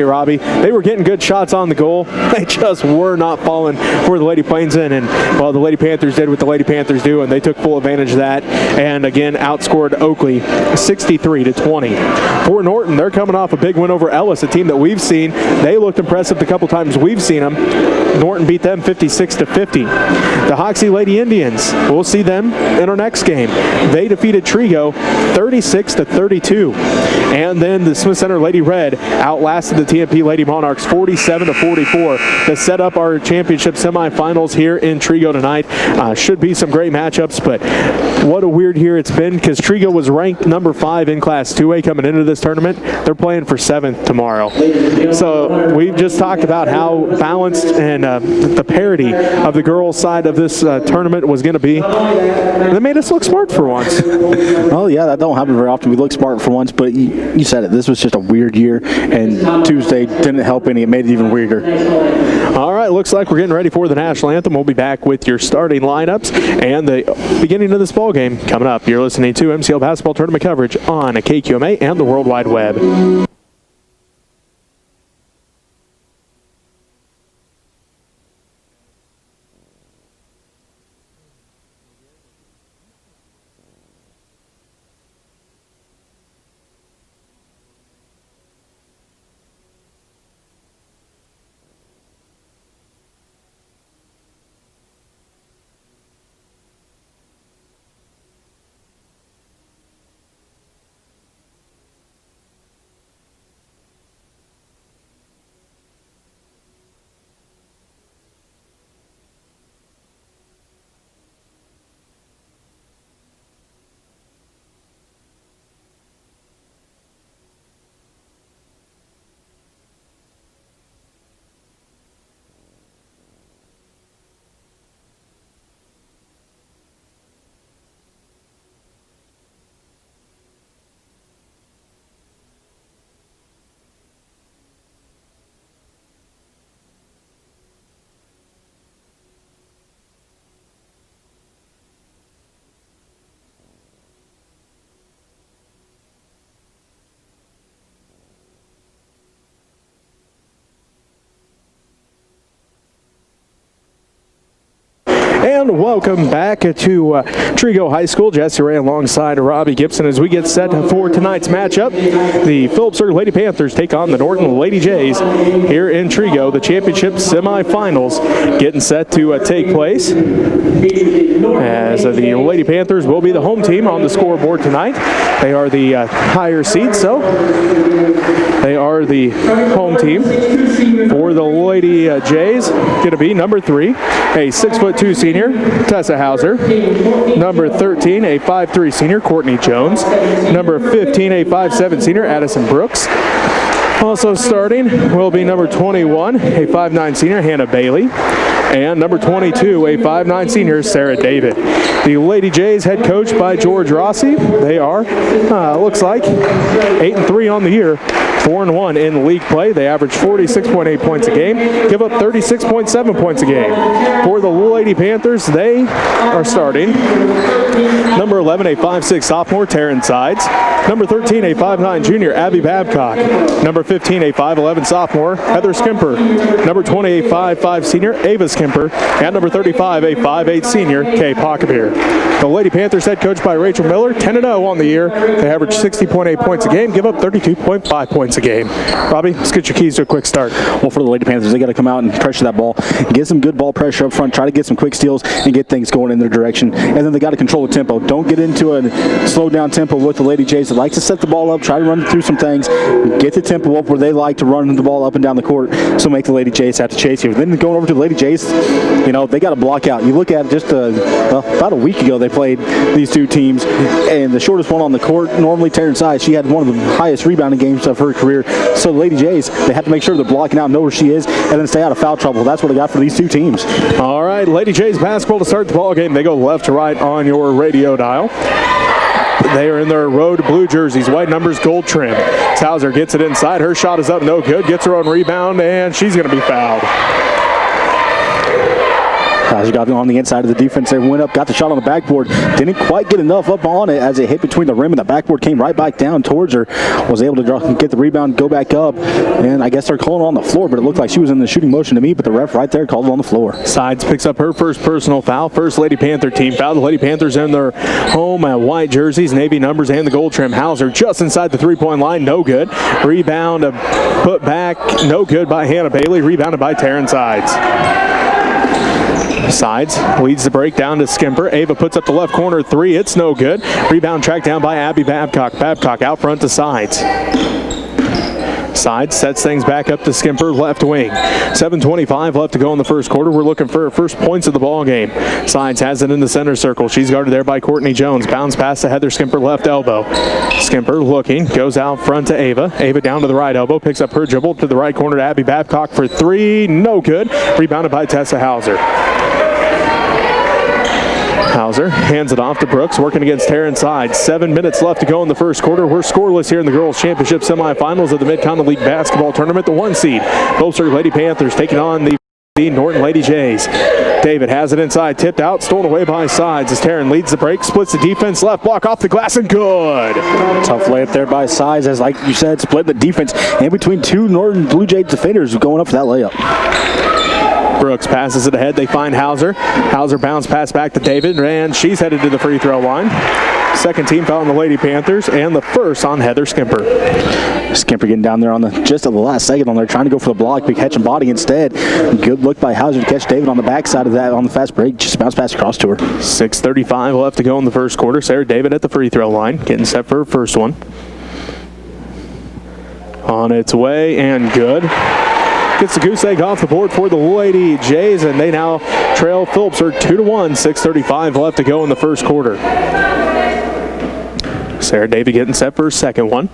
Robbie. They were getting good shots on the goal. They just were not falling for the Lady Plains in, and well, the Lady Panthers did what the Lady Panthers do, and they took full advantage of that, and again outscored Oakley 63-20. For Norton, they're coming off a big win over Ellis, a team that we've seen. They looked impressive the couple times we've seen them. Norton beat them 56-50. The Hoxie Lady Indians, we'll see them in our next game. They defeated Trego 36-32, and then the Smith Center Lady Red outlasted the TMP Lady Monarchs 47-44 to set up our championship semifinals here in Trego tonight. Should be some great matchups, but what a weird year it's been because Trego was ranked number 5 in Class 2A coming into this tournament. They're playing for 7th tomorrow. So we've just talked about how balanced and the parity of the girls' side of this tournament was going to be. They made us look smart for once. Oh yeah, that don't happen very often. We look smart for once, but you said it. This was just a weird year, and Tuesday didn't help any. It made it even weirder. All right, looks like we're getting ready for the national anthem. We'll be back with your starting lineups and the beginning of this ball game coming up. You're listening to MCL basketball tournament coverage on KQMA and the World Wide Web. And welcome back to Trego High School. Jesse Ray alongside Robbie Gibson as we get set for tonight's matchup. The Phillipsburg Lady Panthers take on the Norton Lady Jays here in Trego. The championship semifinals getting set to take place, as the Lady Panthers will be the home team on the scoreboard tonight. They are the higher seed, so they are the home team. For the Lady Jays, going to be number 3, a 6'2" senior, Tessa Hauser. Number 13, a 5'3" senior, Courtney Jones. Number 15, a 5'7" senior, Addison Brooks. Also starting will be number 21, a 5'9" senior, Hannah Bailey. And number 22, a 5'9" senior, Sarah David. The Lady Jays head coached by George Rossi. They are, looks like, 8-3 on the year. 4-1 in league play. They average 46.8 points a game, give up 36.7 points a game. For the Lady Panthers, they are starting number 11, a 5'6" sophomore, Taryn Sides. Number 13, a 5'9" junior, Abby Babcock. Number 15, a 5'11" sophomore, Heather Skimper. Number 20, a 5'5" senior, Ava Skimper. And number 35, a 5'8" senior, Kay Pockabir. The Lady Panthers head coached by Rachel Miller, 10-0 on the year. They average 60.8 points a game, give up 32.5 points a game. Robbie, let's get your keys to a quick start. Well, for the Lady Panthers, they got to come out and pressure that ball, get some good ball pressure up front, try to get some quick steals and get things going in their direction. And then they got to control the tempo. Don't get into a slow down tempo with the Lady Jays that likes to set the ball up, try to run through some things, get the tempo up where they like to run the ball up and down the court, so make the Lady Jays have to chase you. Then going over to the Lady Jays, you know, they got to block out. You look at it just about a week ago, they played these two teams, and the shortest one on the court, normally Taryn Sides, she had one of the highest rebounding games of her career. So the Lady Jays, they have to make sure they're blocking out, know where she is, and then stay out of foul trouble. That's what I got for these two teams. All right, Lady Jays basketball to start the ball game. They go left to right on your radio dial. They are in their road blue jerseys, white numbers, gold trim. Hauser gets it inside. Her shot is up, no good. Gets her own rebound, and she's going to be fouled. Hauser got on the inside of the defense there, went up, got the shot on the backboard. Didn't quite get enough up on it as it hit between the rim and the backboard, came right back down towards her. Was able to get the rebound, go back up, and I guess they're calling on the floor, but it looked like she was in the shooting motion to me, but the ref right there called it on the floor. Sides picks up her first personal foul. First Lady Panther team foul. The Lady Panthers in their home white jerseys, navy numbers, and the gold trim. Hauser just inside the three-point line, no good. Rebound put back, no good by Hannah Bailey. Rebounded by Taryn Sides. Sides leads the break down to Skimper. Ava puts up the left corner three. It's no good. Rebound tracked down by Abby Babcock. Babcock out front to Sides. Sides sets things back up to Skimper, left wing. 7:25 left to go in the first quarter. We're looking for her first points of the ball game. Sides has it in the center circle. She's guarded there by Courtney Jones. Bounce pass to Heather Skimper, left elbow. Skimper looking, goes out front to Ava. Ava down to the right elbow, picks up her dribble to the right corner to Abby Babcock for three. No good. Rebounded by Tessa Hauser. Hauser hands it off to Brooks, working against Taryn Sides. 7 minutes left to go in the first quarter. We're scoreless here in the Girls Championship Semi-finals of the Mid-Continent League Basketball Tournament. The 1 seed, Phillipsburg Lady Panthers, taking on the Norton Lady Jays. David has it inside, tipped out, stolen away by Sides as Taryn leads the break, splits the defense, left block off the glass, and good. Tough layup there by Sides, as like you said, splitting the defense in between two Norton Blue Jays defenders going up for that layup. Brooks passes it ahead. They find Hauser. Hauser bounce pass back to David, and she's headed to the free throw line. Second team foul on the Lady Panthers, and the first on Heather Skimper. Skimper getting down there on just at the last second on there, trying to go for the block, but catching body instead. Good look by Hauser to catch David on the backside of that on the fast break. Just bounce pass across to her. 6:35 left to go in the first quarter. Sarah David at the free throw line, getting set for her first one. On its way, and good. Gets the goose egg off the board for the Lady Jays, and they now trail Phillipsburg 2-1. 6:35 left to go in the first quarter. Sarah David getting set for her second one.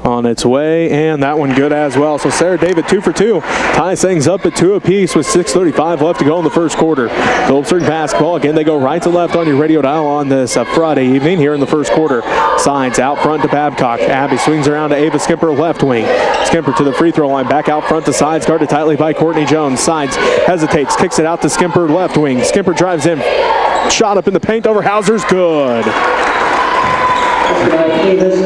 On its way, and that one good as well. So Sarah David 2 for 2 ties things up at 2 apiece with 6:35 left to go in the first quarter. Phillipsburg basketball again. They go right to left on your radio dial on this Friday evening here in the first quarter. Sides out front to Babcock. Abby swings around to Ava Skimper, left wing. Skimper to the free throw line, back out front to Sides, guarded tightly by Courtney Jones. Sides hesitates, kicks it out to Skimper, left wing. Skimper drives in, shot up in the paint over Hauser's, good.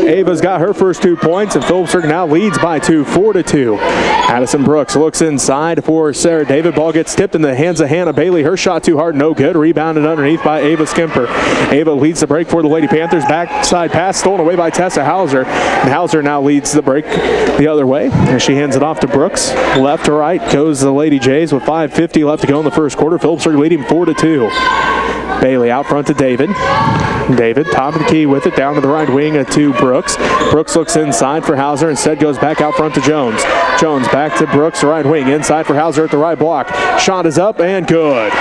Ava's got her first 2 points, and Phillipsburg now leads by 2, 4-2. Addison Brooks looks inside for Sarah David. Ball gets tipped in the hands of Hannah Bailey. Her shot too hard, no good. Rebounded underneath by Ava Skimper. Ava leads the break for the Lady Panthers. Backside pass stolen away by Tessa Hauser. And Hauser now leads the break the other way. And she hands it off to Brooks. Left to right goes the Lady Jays with 5:50 left to go in the first quarter. Phillipsburg leading 4-2. Bailey out front to David. David, top of the key with it, down to the right wing to Brooks. Brooks looks inside for Hauser, instead goes back out front to Jones. Jones back to Brooks, right wing, inside for Hauser at the right block. Shot is up and good.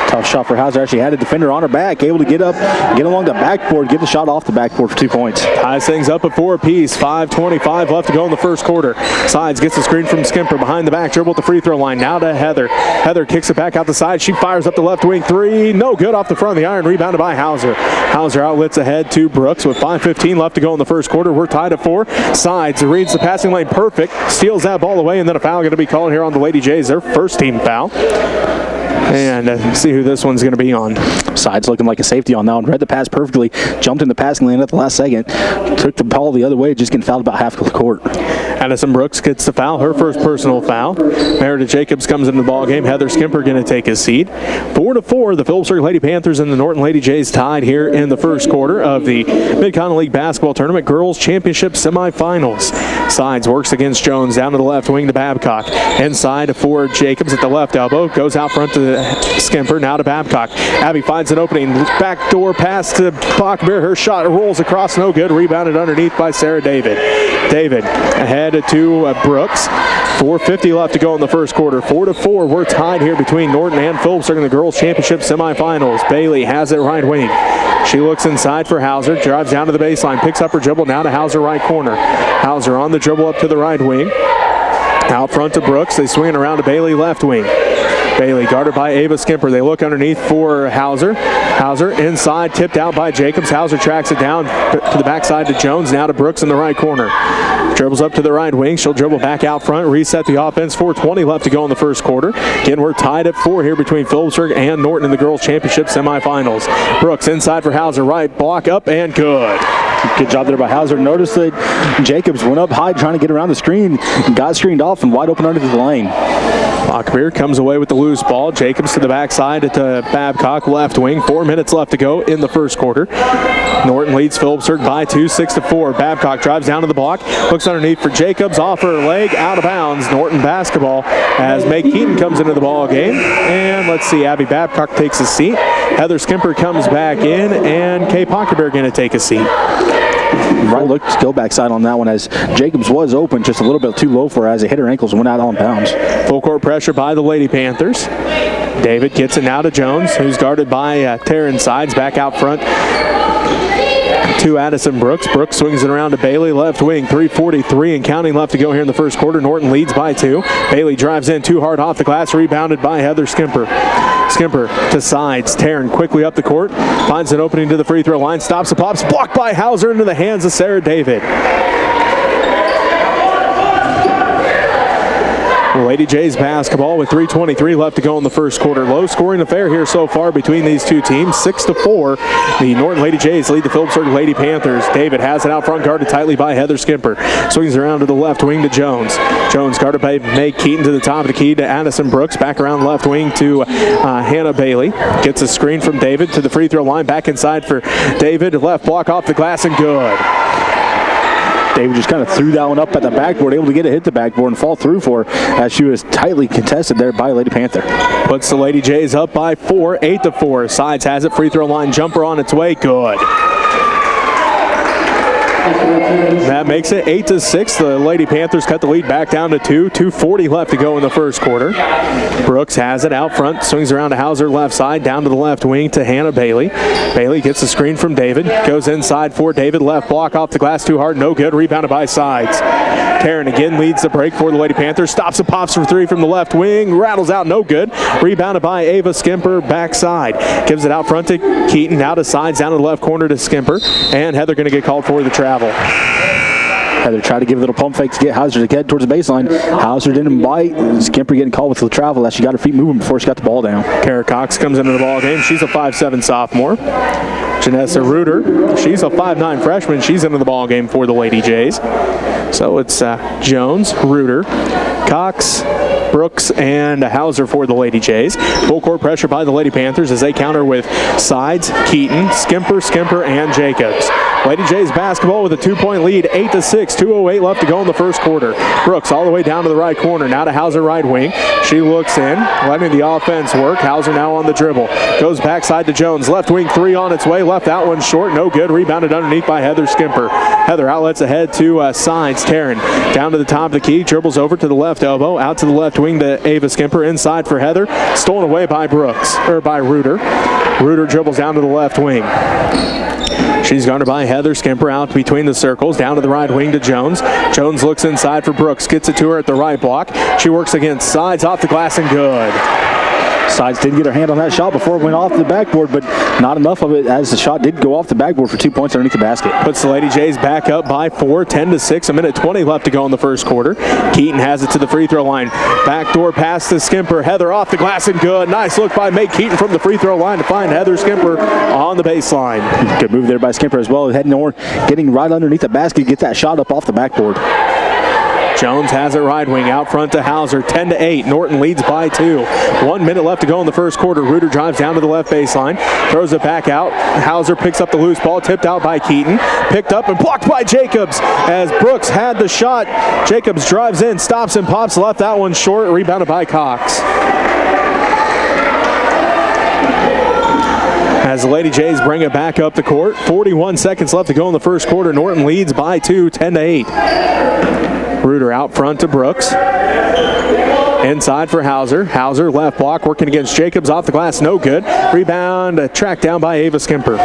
Tough shot for Hauser. Actually had a defender on her back, able to get up, get along the backboard, get the shot off the backboard for 2 points. Ties things up at 4 apiece. 5:25 left to go in the first quarter. Sides gets the screen from Skimper behind the back, dribble at the free throw line. Now to Heather. Heather kicks it back out the side. She fires up the left wing three. No good off the front of the iron. Rebounded by Hauser. Hauser outlets ahead to Brooks with 5:15 left to go in the first quarter. We're tied at 4. Sides reads the passing lane perfect. Steals that ball away, and then a foul going to be called here on the Lady Jays. Their first team foul. And see who this one's going to be on. Sides looking like a safety on that one. Read the pass perfectly. Jumped in the passing lane at the last second. Took the ball the other way. Just getting fouled about half the court. Addison Brooks gets the foul. Her first personal foul. Meredith Jacobs comes into the ball game. Heather Skimper going to take his seat. 4-4. The Phillipsburg Lady Panthers and the Norton Lady Jays tied here in the first quarter of the Mid-Continent League Basketball Tournament Girls Championship Semi-finals. Sides works against Jones down to the left wing to Babcock. Inside for Jacobs at the left elbow. Goes out front to Skimper, now to Babcock. Abby finds an opening. Backdoor pass to Bachmer. Her shot rolls across, no good. Rebounded underneath by Sarah David. David ahead to Brooks. 4:50 left to go in the first quarter. 4-4. We're tied here between Norton and Phillipsburg in the Girls Championship Semi-finals. Bailey has it right wing. She looks inside for Hauser. Drives down to the baseline. Picks up her dribble. Now to Hauser right corner. Hauser on the dribble up to the right wing. Out front to Brooks. They swing it around to Bailey left wing. Bailey guarded by Ava Skimper. They look underneath for Hauser. Hauser inside, tipped out by Jacobs. Hauser tracks it down to the backside to Jones, now to Brooks in the right corner. Dribbles up to the right wing. She'll dribble back out front, reset the offense. 4:20 left to go in the first quarter. Again, we're tied at 4 here between Phillipsburg and Norton in the girls' championship semifinals. Brooks inside for Hauser, right block up and good. Good job there by Hauser. Notice that Jacobs went up high trying to get around the screen, got screened off and wide open under the lane. Lockbeer comes away with the loose ball. Jacobs to the backside to Babcock, left wing. 4 minutes left to go in the first quarter. Norton leads Phillipsburg by 2, 6-4. Babcock drives down to the block, looks underneath for Jacobs, off her leg, out of bounds. Norton basketball as Meg Keaton comes into the ball game. And let's see, Abby Babcock takes a seat. Heather Skimper comes back in, and Kay Pockerbear going to take a seat. Right look, go backside on that one as Jacobs was open, just a little bit too low for her as it hit her ankles and went out on bounds. Full court pressure by the Lady Panthers. David gets it now to Jones, who's guarded by Taryn Sides, back out front to Addison Brooks. Brooks swings it around to Bailey, left wing. 3:43 and counting left to go here in the first quarter. Norton leads by 2. Bailey drives in too hard off the glass, rebounded by Heather Skimper. Skimper to Sides. Taryn quickly up the court, finds an opening to the free throw line, stops the pops, blocked by Hauser into the hands of Sarah David. Lady Jays basketball with 3:23 left to go in the first quarter. Low scoring affair here so far between these two teams. 6-4. The Norton Lady Jays lead the Phillipsburg Lady Panthers. David has it out front, guarded tightly by Heather Skimper. Swings around to the left wing to Jones. Jones guarded by Meg Keaton to the top of the key to Addison Brooks. Back around left wing to Hannah Bailey. Gets a screen from David to the free throw line. Back inside for David. Left block off the glass and good. David just kind of threw that one up at the backboard, able to get it hit the backboard and fall through for her as she was tightly contested there by Lady Panther. Puts the Lady Jays up by 4, 8-4. Sides has it, free throw line jumper on its way, good. That makes it 8-6. The Lady Panthers cut the lead back down to 2. 2:40 left to go in the first quarter. Brooks has it out front, swings around to Hauser left side, down to the left wing to Hannah Bailey. Bailey gets the screen from David, goes inside for David, left block off the glass too hard, no good, rebounded by Sides. Taryn again leads the break for the Lady Panthers, stops and pops for 3 from the left wing, rattles out, no good, rebounded by Ava Skimper backside. Gives it out front to Keaton, now to Sides, down to the left corner to Skimper, and Heather going to get called for the travel. Heather tried to give a little pump fake to get Hauser to get towards the baseline. Hauser didn't bite. Skimper getting called with the travel as she got her feet moving before she got the ball down. Kara Cox comes into the ball game. She's a 5'7" sophomore. Janessa Reuter, she's a 5'9" freshman. She's into the ball game for the Lady Jays. So it's Jones, Reuter, Cox, Brooks, and Hauser for the Lady Jays. Full court pressure by the Lady Panthers as they counter with Sides, Keaton, Skimper, and Jacobs. Lady Jays basketball with a 2-point lead, 8-6, 2:08 left to go in the first quarter. Brooks all the way down to the right corner, now to Hauser right wing. She looks in, letting the offense work. Hauser now on the dribble. Goes backside to Jones, left wing 3 on its way, left that one short, no good. Rebounded underneath by Heather Skimper. Heather outlets ahead to Sides. Taryn down to the top of the key, dribbles over to the left elbow, out to the left wing to Ava Skimper, inside for Heather. Stolen away by by Reuter. Reuter dribbles down to the left wing. She's guarded by Heather Skimper, out between the circles, down to the right wing to Jones. Jones looks inside for Brooks, gets it to her at the right block. She works against Sides, off the glass and good. Sides did get her hand on that shot before it went off the backboard, but not enough of it as the shot did go off the backboard for 2 points underneath the basket. Puts the Lady Jays back up by 4, 10-6, 1:20 left to go in the first quarter. Keaton has it to the free throw line. Backdoor pass to Skimper. Heather off the glass and good. Nice look by Meg Keaton from the free throw line to find Heather Skimper on the baseline. Good move there by Skimper as well. Heading over, getting right underneath the basket, get that shot up off the backboard. Jones has it right wing out front to Hauser, 10-8. Norton leads by 2. 1 minute left to go in the first quarter. Reuter drives down to the left baseline, throws it back out. Hauser picks up the loose ball, tipped out by Keaton, picked up and blocked by Jacobs as Brooks had the shot. Jacobs drives in, stops and pops, left that one short, rebounded by Cox. As the Lady Jays bring it back up the court, 41 seconds left to go in the first quarter. Norton leads by 2, 10-8. Reuter out front to Brooks. Inside for Hauser. Hauser left block working against Jacobs, off the glass, no good. Rebound tracked down by Ava Skimper.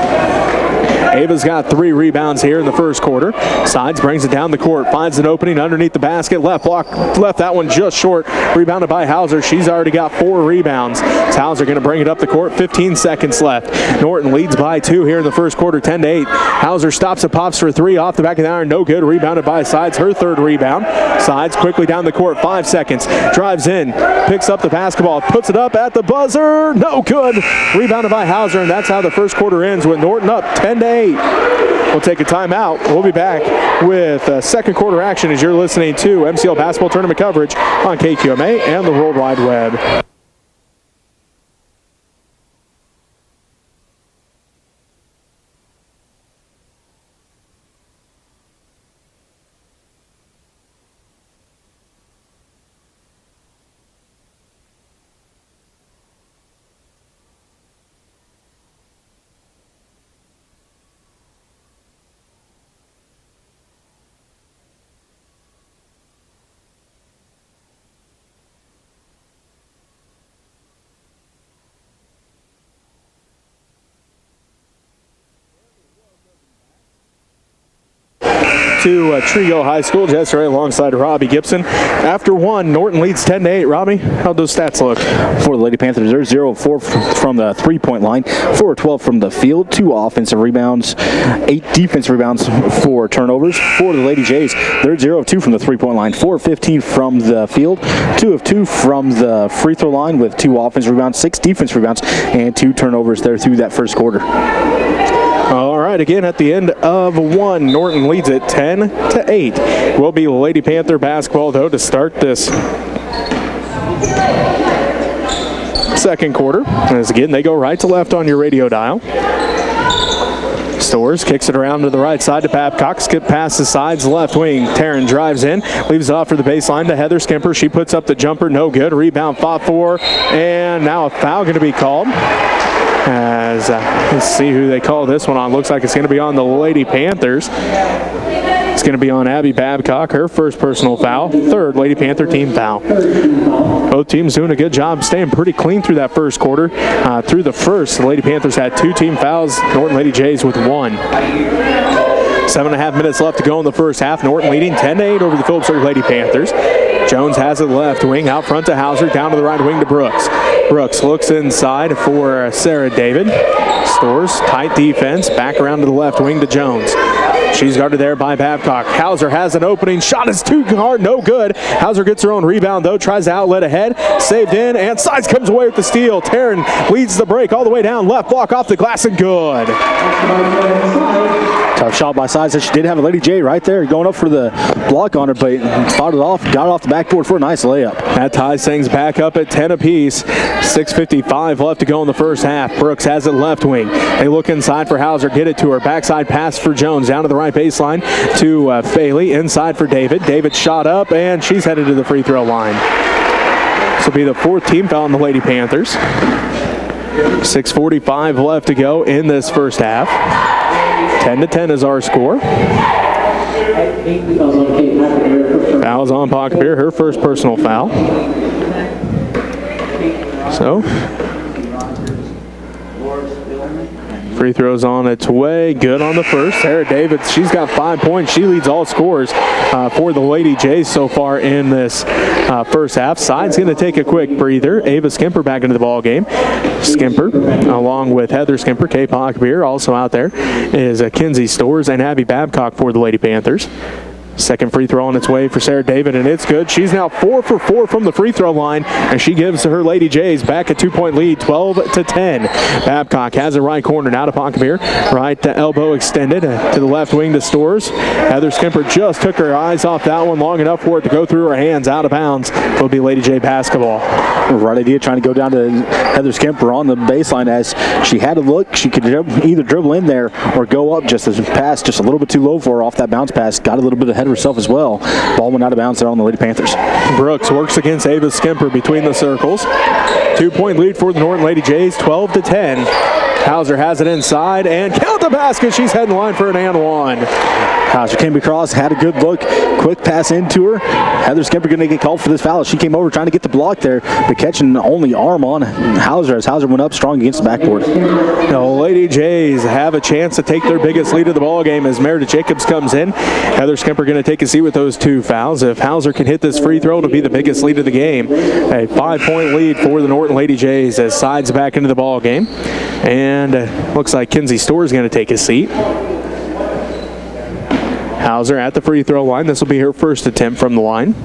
Ava's got 3 rebounds here in the first quarter. Sides brings it down the court, finds an opening underneath the basket. Left block, left that one just short. Rebounded by Hauser. She's already got 4 rebounds. It's Hauser going to bring it up the court. 15 seconds left. Norton leads by 2 here in the first quarter, 10-8. Hauser stops and pops for 3 off the back of the iron. No good. Rebounded by Sides. Her 3rd rebound. Sides quickly down the court. 5 seconds. Drives in. Picks up the basketball. Puts it up at the buzzer. No good. Rebounded by Hauser, and that's how the first quarter ends with Norton up 10-8. We'll take a timeout. We'll be back with second quarter action as you're listening to MCL basketball tournament coverage on KQMA and the World Wide Web. To Trego High School, Jess Ray alongside Robbie Gibson. After 1, Norton leads 10-8. Robbie, how'd those stats look? For the Lady Panthers, they're 0-4 from the 3-point line, 4-12 from the field, 2 offensive rebounds, 8 defensive rebounds, 4 turnovers. For the Lady Jays, they're 0-2 from the 3-point line, 4-15 from the field, 2-2 from the free throw line with 2 offensive rebounds, 6 defensive rebounds, and 2 turnovers there through that first quarter. All right, again at the end of 1, Norton leads it 10-8. Will be Lady Panther basketball though to start this second quarter. As again, they go right to left on your radio dial. Stores kicks it around to the right side to Babcock. Skip past the sides, left wing. Taryn drives in, leaves it off for the baseline to Heather Skimper. She puts up the jumper, no good. Rebound fought for, and now a foul going to be called. As let's see who they call this one on. Looks like it's going to be on the Lady Panthers. It's going to be on Abby Babcock, her first personal foul, 3rd Lady Panther team foul. Both teams doing a good job staying pretty clean through that first quarter. Through the first, the Lady Panthers had 2 team fouls, Norton Lady Jays with 1. 7.5 minutes left to go in the first half. Norton leading 10-8 over the Phillips Lady Panthers. Jones has it left wing, out front to Hauser, down to the right wing to Brooks. Brooks looks inside for Sarah David. Stores tight defense, back around to the left wing to Jones. She's guarded there by Babcock. Hauser has an opening. Shot is too hard, no good. Hauser gets her own rebound, though. Tries to outlet ahead. Saved in, and Sides comes away with the steal. Taryn leads the break all the way down. Left block off the glass and good. Tough shot by Sides. She did have a Lady J right there going up for the block on her, but fought it off. Got it off the backboard for a nice layup. That ties things back up at 10 apiece. 6:55 left to go in the first half. Brooks has it left wing. They look inside for Hauser. Get it to her. Backside pass for Jones. Down to the right baseline to Faley. Inside for David. David shot up, and she's headed to the free throw line. This will be the 4th team foul on the Lady Panthers. 6:45 left to go in this first half. 10-10 is our score. Fouls on Pocketbeer, her first personal foul. So, free throws on its way. Good on the first. Sarah Davis, she's got 5 points. She leads all scores for the Lady Jays so far in this first half. Side's going to take a quick breather. Ava Skimper back into the ball game. Skimper, along with Heather Skimper, Kay Pocketbeer, also out there is Kinsey Stores and Abby Babcock for the Lady Panthers. Second free throw on its way for Sarah David, and it's good. She's now 4 for 4 from the free throw line, and she gives her Lady Jays back a 2-point lead, 12-10. Babcock has a right corner now to Pocketbeer. Right elbow extended to the left wing to Stores. Heather Skimper just took her eyes off that one long enough for it to go through her hands, out of bounds. It'll be Lady J basketball. Right idea, trying to go down to Heather Skimper on the baseline as she had a look. She could either dribble in there or go up just as a pass, just a little bit too low for her off that bounce pass. Got a little bit ahead of herself as well. Ball went out of bounds there on the Lady Panthers. Brooks works against Ava Skimper between the circles. 2-point lead for the Norton Lady Jays, 12-10. Hauser has it inside and count the basket. She's heading line for an and one. Hauser came across, had a good look, quick pass into her. Heather Skimper going to get called for this foul. She came over trying to get the block there, but catching only arm on Hauser as Hauser went up strong against the backboard. The Lady Jays have a chance to take their biggest lead of the ball game as Meredith Jacobs comes in. Heather Skimper going to take a seat with those two fouls. If Hauser can hit this free throw, it'll be the biggest lead of the game. A 5-point lead for the Norton Lady Jays as Sides back into the ball game. And looks like Kinsey Storr is going to take a seat. Hauser at the free throw line. This will be her first attempt from the line.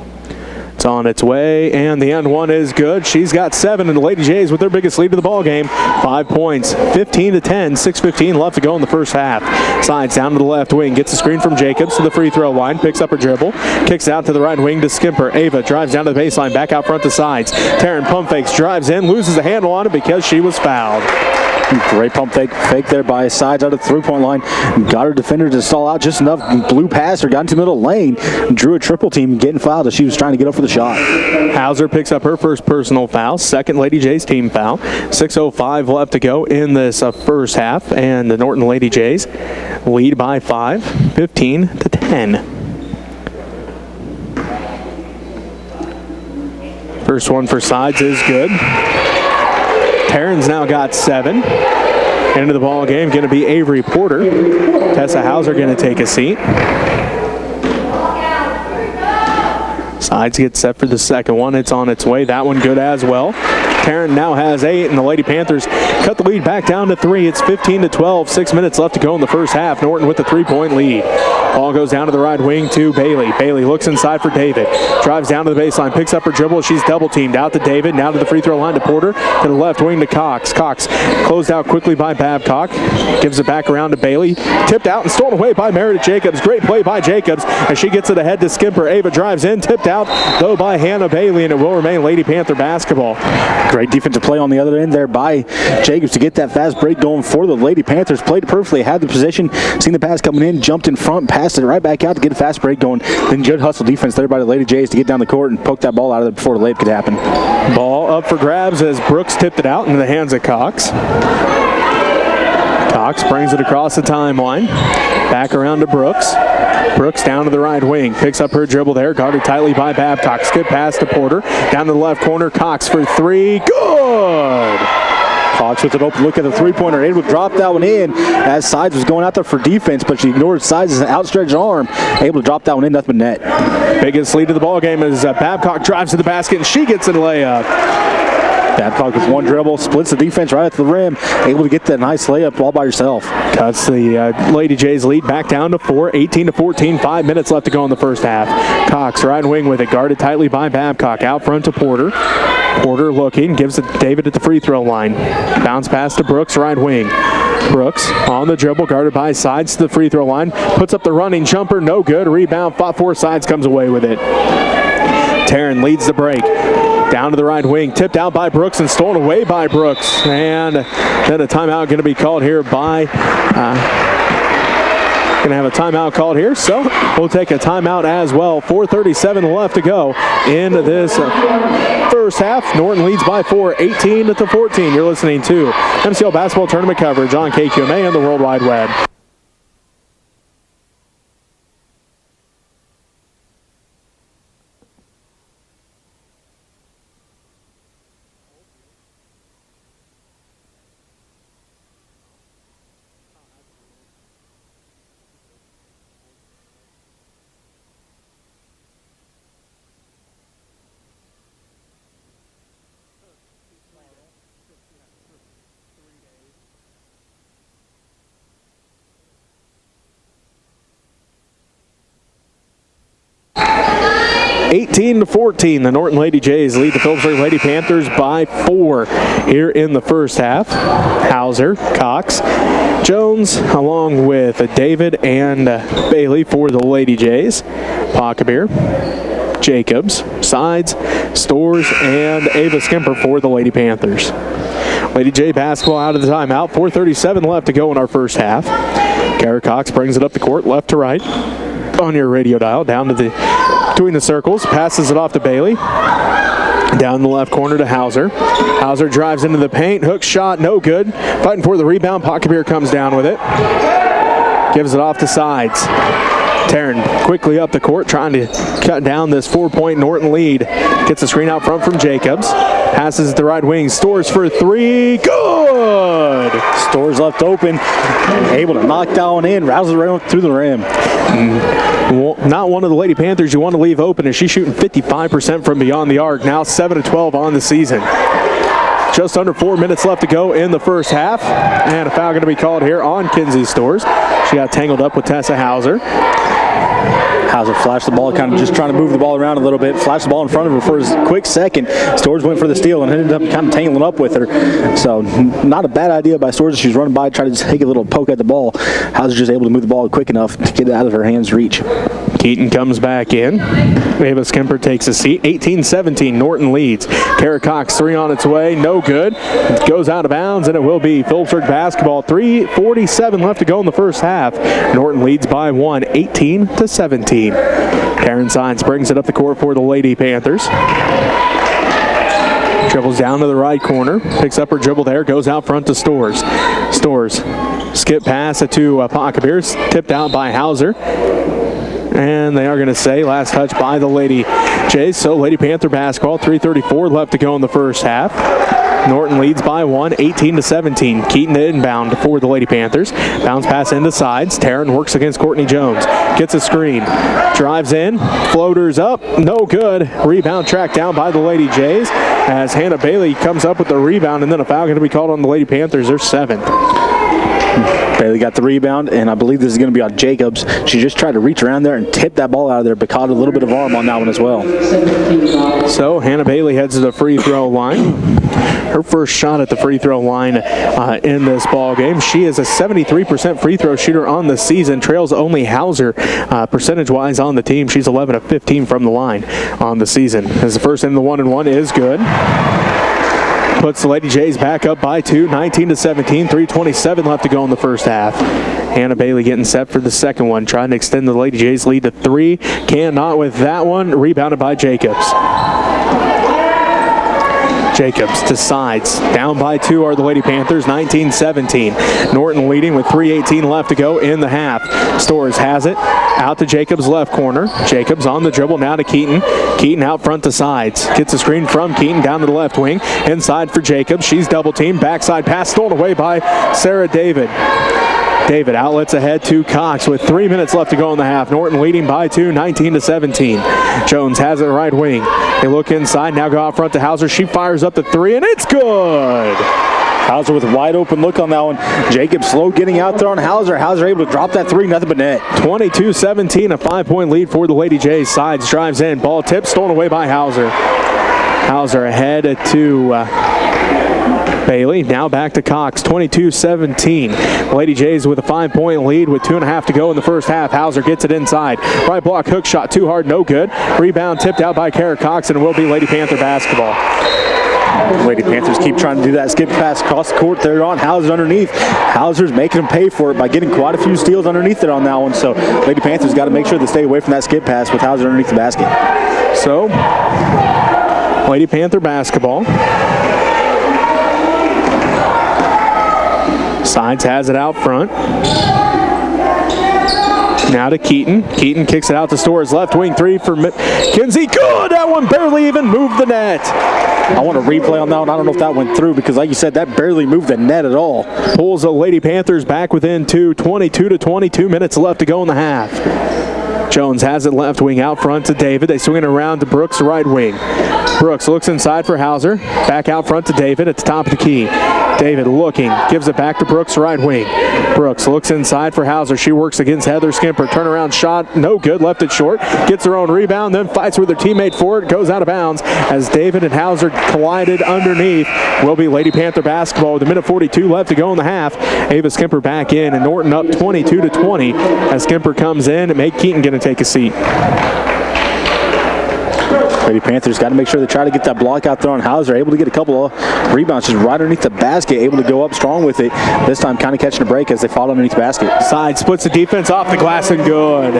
It's on its way, and the end one is good. She's got 7, and the Lady Jays with their biggest lead of the ball game. 5 points, 15-10, 6:15 left to go in the first half. Sides down to the left wing, gets a screen from Jacobs to the free throw line, picks up her dribble, kicks out to the right wing to Skimper. Ava drives down to the baseline, back out front to Sides. Taryn pump fakes, drives in, loses the handle on it because she was fouled. Great pump fake there by Sides out of the three-point line. Got her defender to stall out just enough. Blew past her, got into the middle lane. Drew a triple team, getting fouled as she was trying to get up for the shot. Hauser picks up her first personal foul, second Lady Jays team foul. 6:05 left to go in this first half, and the Norton Lady Jays lead by 5, 15-10. First one for Sides is good. Taryn's now got 7. Into the ball game, going to be Avery Porter. Tessa Hauser going to take a seat. Sides get set for the second one. It's on its way. That one good as well. Taryn now has 8, and the Lady Panthers cut the lead back down to 3. It's 15-12. 6 minutes left to go in the first half. Norton with the 3-point lead. Ball goes down to the right wing to Bailey. Bailey looks inside for David. Drives down to the baseline, picks up her dribble. She's double teamed out to David. Now to the free throw line to Porter. To the left wing to Cox. Cox closed out quickly by Babcock. Gives it back around to Bailey. Tipped out and stolen away by Meredith Jacobs. Great play by Jacobs as she gets it ahead to Skimper. Ava drives in, tipped out though by Hannah Bailey, and it will remain Lady Panther basketball. Great defensive play on the other end there by Jacobs to get that fast break going for the Lady Panthers. Played it perfectly, had the possession, seen the pass coming in, jumped in front, passed it right back out to get a fast break going. Then good hustle defense there by the Lady Jays to get down the court and poke that ball out of there before the layup could happen. Ball up for grabs as Brooks tipped it out into the hands of Cox. Cox brings it across the timeline. Back around to Brooks. Brooks down to the right wing. Picks up her dribble there. Guarded tightly by Babcock. Skip pass to Porter. Down to the left corner. Cox for 3. Good! Cox with an open look at the three-pointer. Able to drop that one in as Sides was going out there for defense, but she ignored Sides' outstretched arm. Able to drop that one in, nothing but net. Biggest lead of the ball game as Babcock drives to the basket, and she gets a layup. Babcock with one dribble, splits the defense right at the rim, able to get that nice layup all by herself. Cuts the Lady Jays lead back down to 4, 18-14, 5 minutes left to go in the first half. Cox right wing with it, guarded tightly by Babcock, out front to Porter. Porter looking, gives it to David at the free throw line. Bounce pass to Brooks, right wing. Brooks on the dribble, guarded by Sides to the free throw line. Puts up the running jumper, no good. Rebound, fought for Sides, comes away with it. Taryn leads the break. Down to the right wing, tipped out by Brooks and stolen away by Brooks. And then a timeout going to be called here by... Going to have a timeout called here, so we'll take a timeout as well. 4:37 left to go in this first half. Norton leads by 4, 18-14. You're listening to MCL Basketball Tournament coverage on KQMA and the World Wide Web. (18-14). The Norton Lady Jays lead the Phillipsburg Lady Panthers by 4 here in the first half. Hauser, Cox, Jones, along with David and Bailey for the Lady Jays. Pockabir, Jacobs, Sides, Storrs, and Ava Skimper for the Lady Panthers. Lady J basketball out of the timeout. 4:37 left to go in our first half. Kara Cox brings it up the court, left to right on your radio dial, down to the between the circles, passes it off to Bailey. Down the left corner to Hauser. Hauser drives into the paint. Hook shot, no good. Fighting for the rebound. Pocketbeer comes down with it. Gives it off to Sides. Taryn quickly up the court, trying to cut down this 4-point Norton lead. Gets a screen out front from Jacobs. Passes the right wing. Stores for three. Good! Stores left open. Able to knock that one in. Rouses around through the rim. Not one of the Lady Panthers you want to leave open, as she's shooting 55% from beyond the arc. Now 7-12 on the season. Just under 4 minutes left to go in the first half. And a foul going to be called here on Kinsey Stores. She got tangled up with Tessa Hauser. Hauser flashed the ball, kind of just trying to move the ball around a little bit. Flashed the ball in front of her for a quick second. Stores went for the steal and ended up kind of tangling up with her. So not a bad idea by Stores. She's running by, trying to take a little poke at the ball. Hauser just able to move the ball quick enough to get it out of her hands' reach. Keaton comes back in. Ava Skimper takes a seat. 18-17, Norton leads. Kara Cox, three on its way. No good. It goes out of bounds, and it will be Phillipsburg basketball. 3:47 left to go in the first half. Norton leads by one, 18-17. Karen Sides brings it up the court for the Lady Panthers. Dribbles down to the right corner. Picks up her dribble there. Goes out front to Stores. Stores. Skip pass to Pocketbeer. Tipped out by Hauser. And they are going to say last touch by the Lady Jays. So Lady Panther basketball, 3:34 left to go in the first half. Norton leads by one, 18-17. Keaton inbound for the Lady Panthers. Bounce pass into Sides. Taryn works against Courtney Jones. Gets a screen. Drives in. Floaters up. No good. Rebound tracked down by the Lady Jays as Hannah Bailey comes up with the rebound, and then a foul going to be called on the Lady Panthers. Their seventh. Bailey got the rebound, and I believe this is going to be on Jacobs. She just tried to reach around there and tip that ball out of there, but caught a little bit of arm on that one as well. So Hannah Bailey heads to the free throw line. Her first shot at the free throw line in this ball game. She is a 73% free throw shooter on the season. Trails only Hauser percentage-wise on the team. She's 11 of 15 from the line on the season. As the first in the 1-and-1 is good. Puts the Lady Jays back up by two, 19-17, 3:27 left to go in the first half. Hannah Bailey getting set for the second one, trying to extend the Lady Jays lead to three. Cannot with that one, rebounded by Jacobs. Jacobs to Sides. Down by two are the Lady Panthers, 19-17. Norton leading with 3:18 left to go in the half. Stores has it. Out to Jacobs' left corner. Jacobs on the dribble now to Keaton. Keaton out front to Sides. Gets a screen from Keaton down to the left wing. Inside for Jacobs. She's double teamed. Backside pass stolen away by Sarah David. David outlets ahead to Cox with 3 minutes left to go in the half. Norton leading by two, 19-17. Jones has it right wing. They look inside, now go out front to Hauser. She fires up the three, and it's good. Hauser with a wide open look on that one. Jacobs slow getting out there on Hauser. Hauser able to drop that three, nothing but net. 22-17, a 5-point lead for the Lady Jays. Sides drives in, ball tipped, stolen away by Hauser. Hauser ahead to Bailey. Now back to Cox, 22-17. Lady Jays with a 5-point lead with 2.5 to go in the first half. Hauser gets it inside. Right block hook shot too hard, no good. Rebound tipped out by Kara Cox, and it will be Lady Panther basketball. Lady Panthers keep trying to do that skip pass across the court. They're on Hauser underneath. Hauser's making them pay for it by getting quite a few steals underneath it on that one. So Lady Panthers got to make sure they stay away from that skip pass with Hauser underneath the basket. So Lady Panther basketball. Sides has it out front. Now to Keaton. Keaton kicks it out to Stores. Left wing three for Kinsey. Good! That one barely even moved the net. I want a replay on that one. I don't know if that went through because, like you said, that barely moved the net at all. Pulls the Lady Panthers back within two. 22 minutes left to go in the half. Jones has it left wing out front to David. They swing it around to Brooks, right wing. Brooks looks inside for Hauser. Back out front to David at the top of the key. David looking, gives it back to Brooks, right wing. Brooks looks inside for Hauser. She works against Heather Skimper. Turnaround shot, no good, left it short. Gets her own rebound, then fights with her teammate for it. Goes out of bounds as David and Hauser collided underneath. Will be Lady Panther basketball with 1:42 left to go in the half. Ava Skimper back in, and Norton up 22-20 as Skimper comes in and make Keaton going to take a seat. Lady Panthers got to make sure they try to get that block out there on Hauser. Able to get a couple of rebounds just right underneath the basket. Able to go up strong with it. This time kind of catching a break as they fall underneath the basket. Side splits the defense off the glass and good.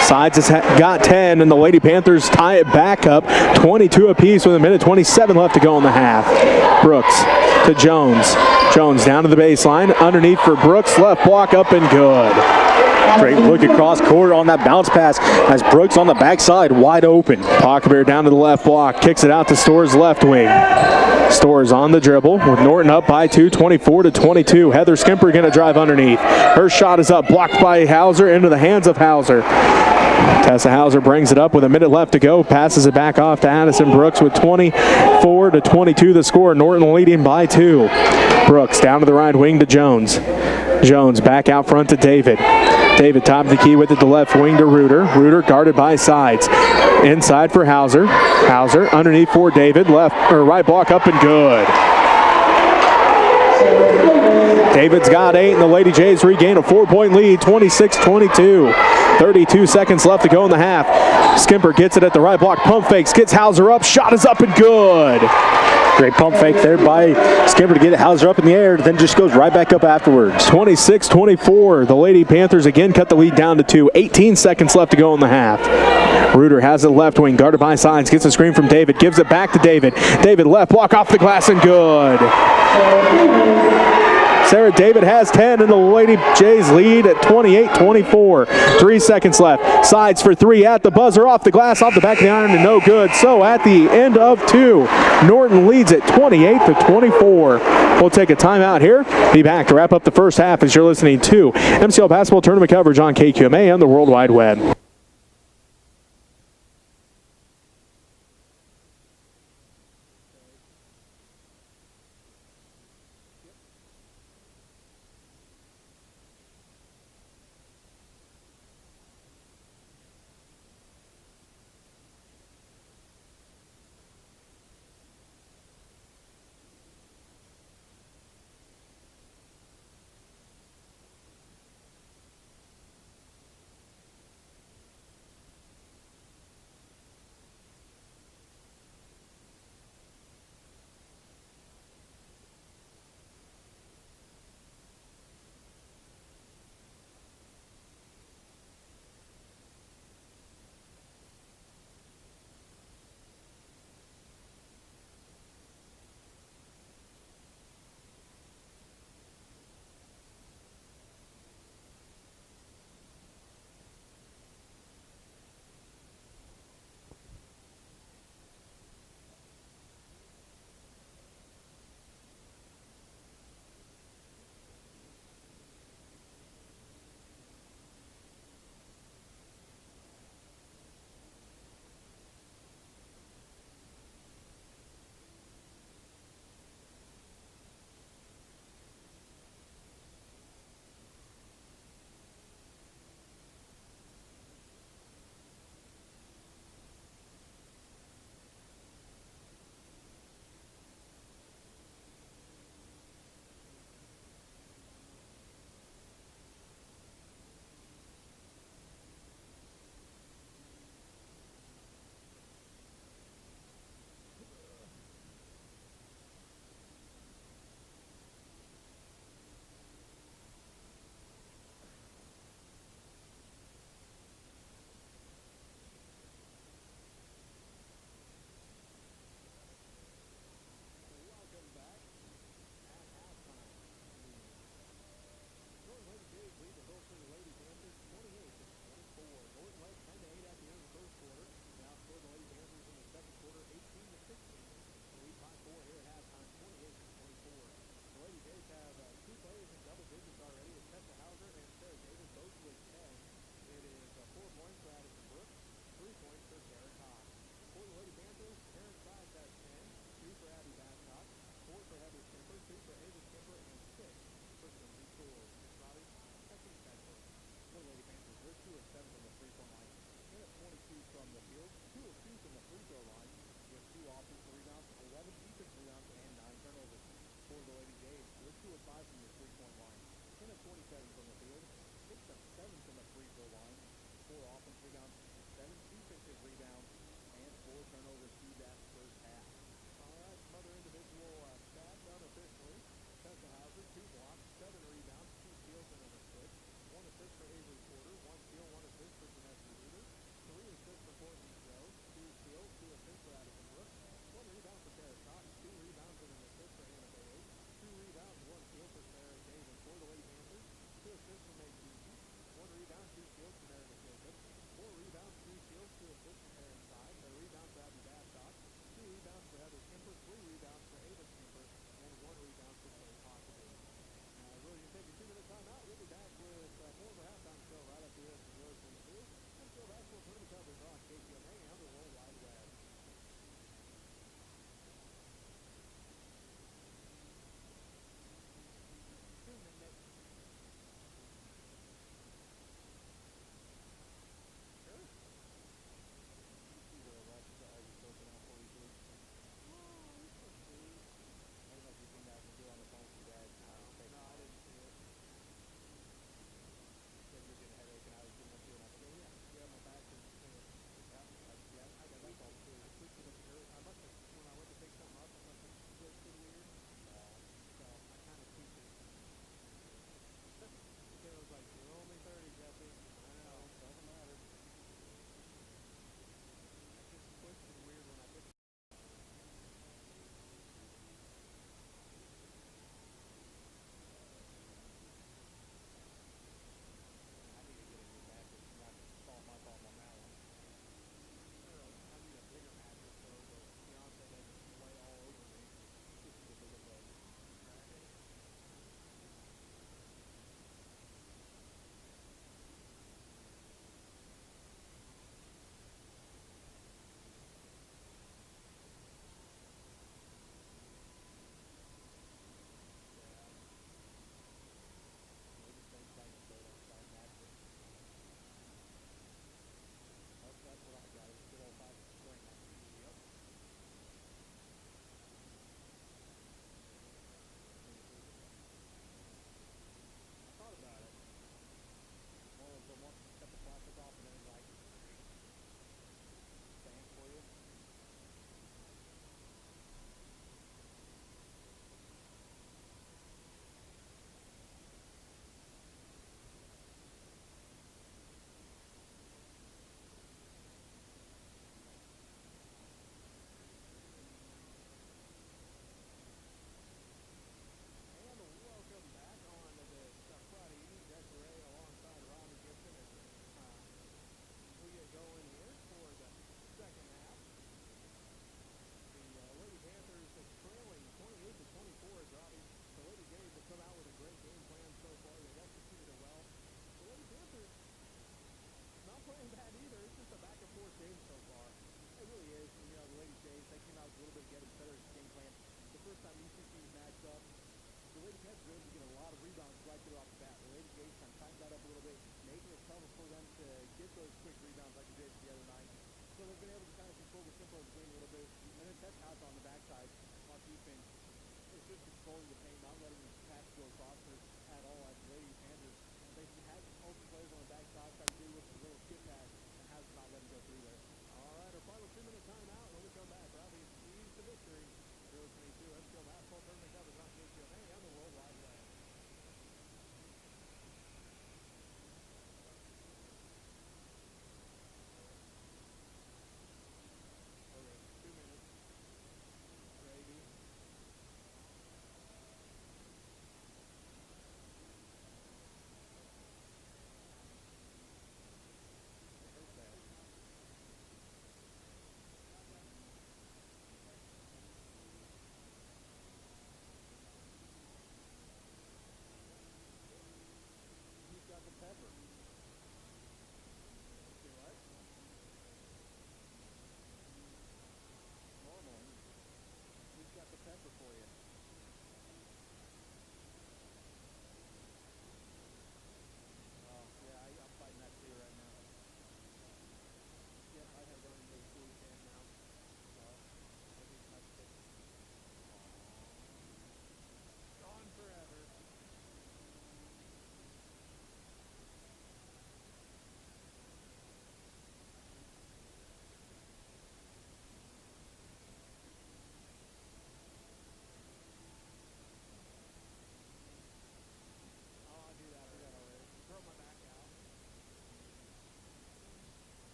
Sides has got 10, and the Lady Panthers tie it back up 22 apiece with 1:27 left to go in the half. Brooks to Jones. Jones down to the baseline. Underneath for Brooks. Left block up and good. Great look across court on that bounce pass as Brooks on the backside wide open. Pockerbear down to the left block. Kicks it out to Storrs' left wing. Storrs on the dribble with Norton up by 2, 24-22. Heather Skimper going to drive underneath. Her shot is up, blocked by Hauser into the hands of Hauser. Tessa Hauser brings it up with 1 minute left to go. Passes it back off to Addison Brooks with 24-22 the score. Norton leading by 2. Brooks down to the right wing to Jones. Jones back out front to David. David top of the key with it to left wing to Reuter. Reuter guarded by sides. Inside for Hauser. Hauser underneath for David. Left or right block up and good. David's got 8 and the Lady Jays regain a 4-point lead, 26-22. 32 seconds left to go in the half. Skimper gets it at the right block. Pump fakes. Gets Hauser up. Shot is up and good. Great pump fake there by Skimper to get Hauser up in the air, then just goes right back up afterwards. 26-24. The Lady Panthers again cut the lead down to 2. 18 seconds left to go in the half. Reuter has it left wing, guarded by sides. Gets a screen from David. Gives it back to David. David left block off the glass and good. Sarah David has 10, and the Lady Jays lead at 28-24. 3 seconds left. Sides for 3 at the buzzer, off the glass, off the back of the iron, and no good. So at the end of 2, Norton leads at 28-24. We'll take a timeout here. Be back to wrap up the first half as you're listening to MCL Basketball Tournament coverage on KQMA and the World Wide Web.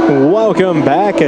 Welcome back to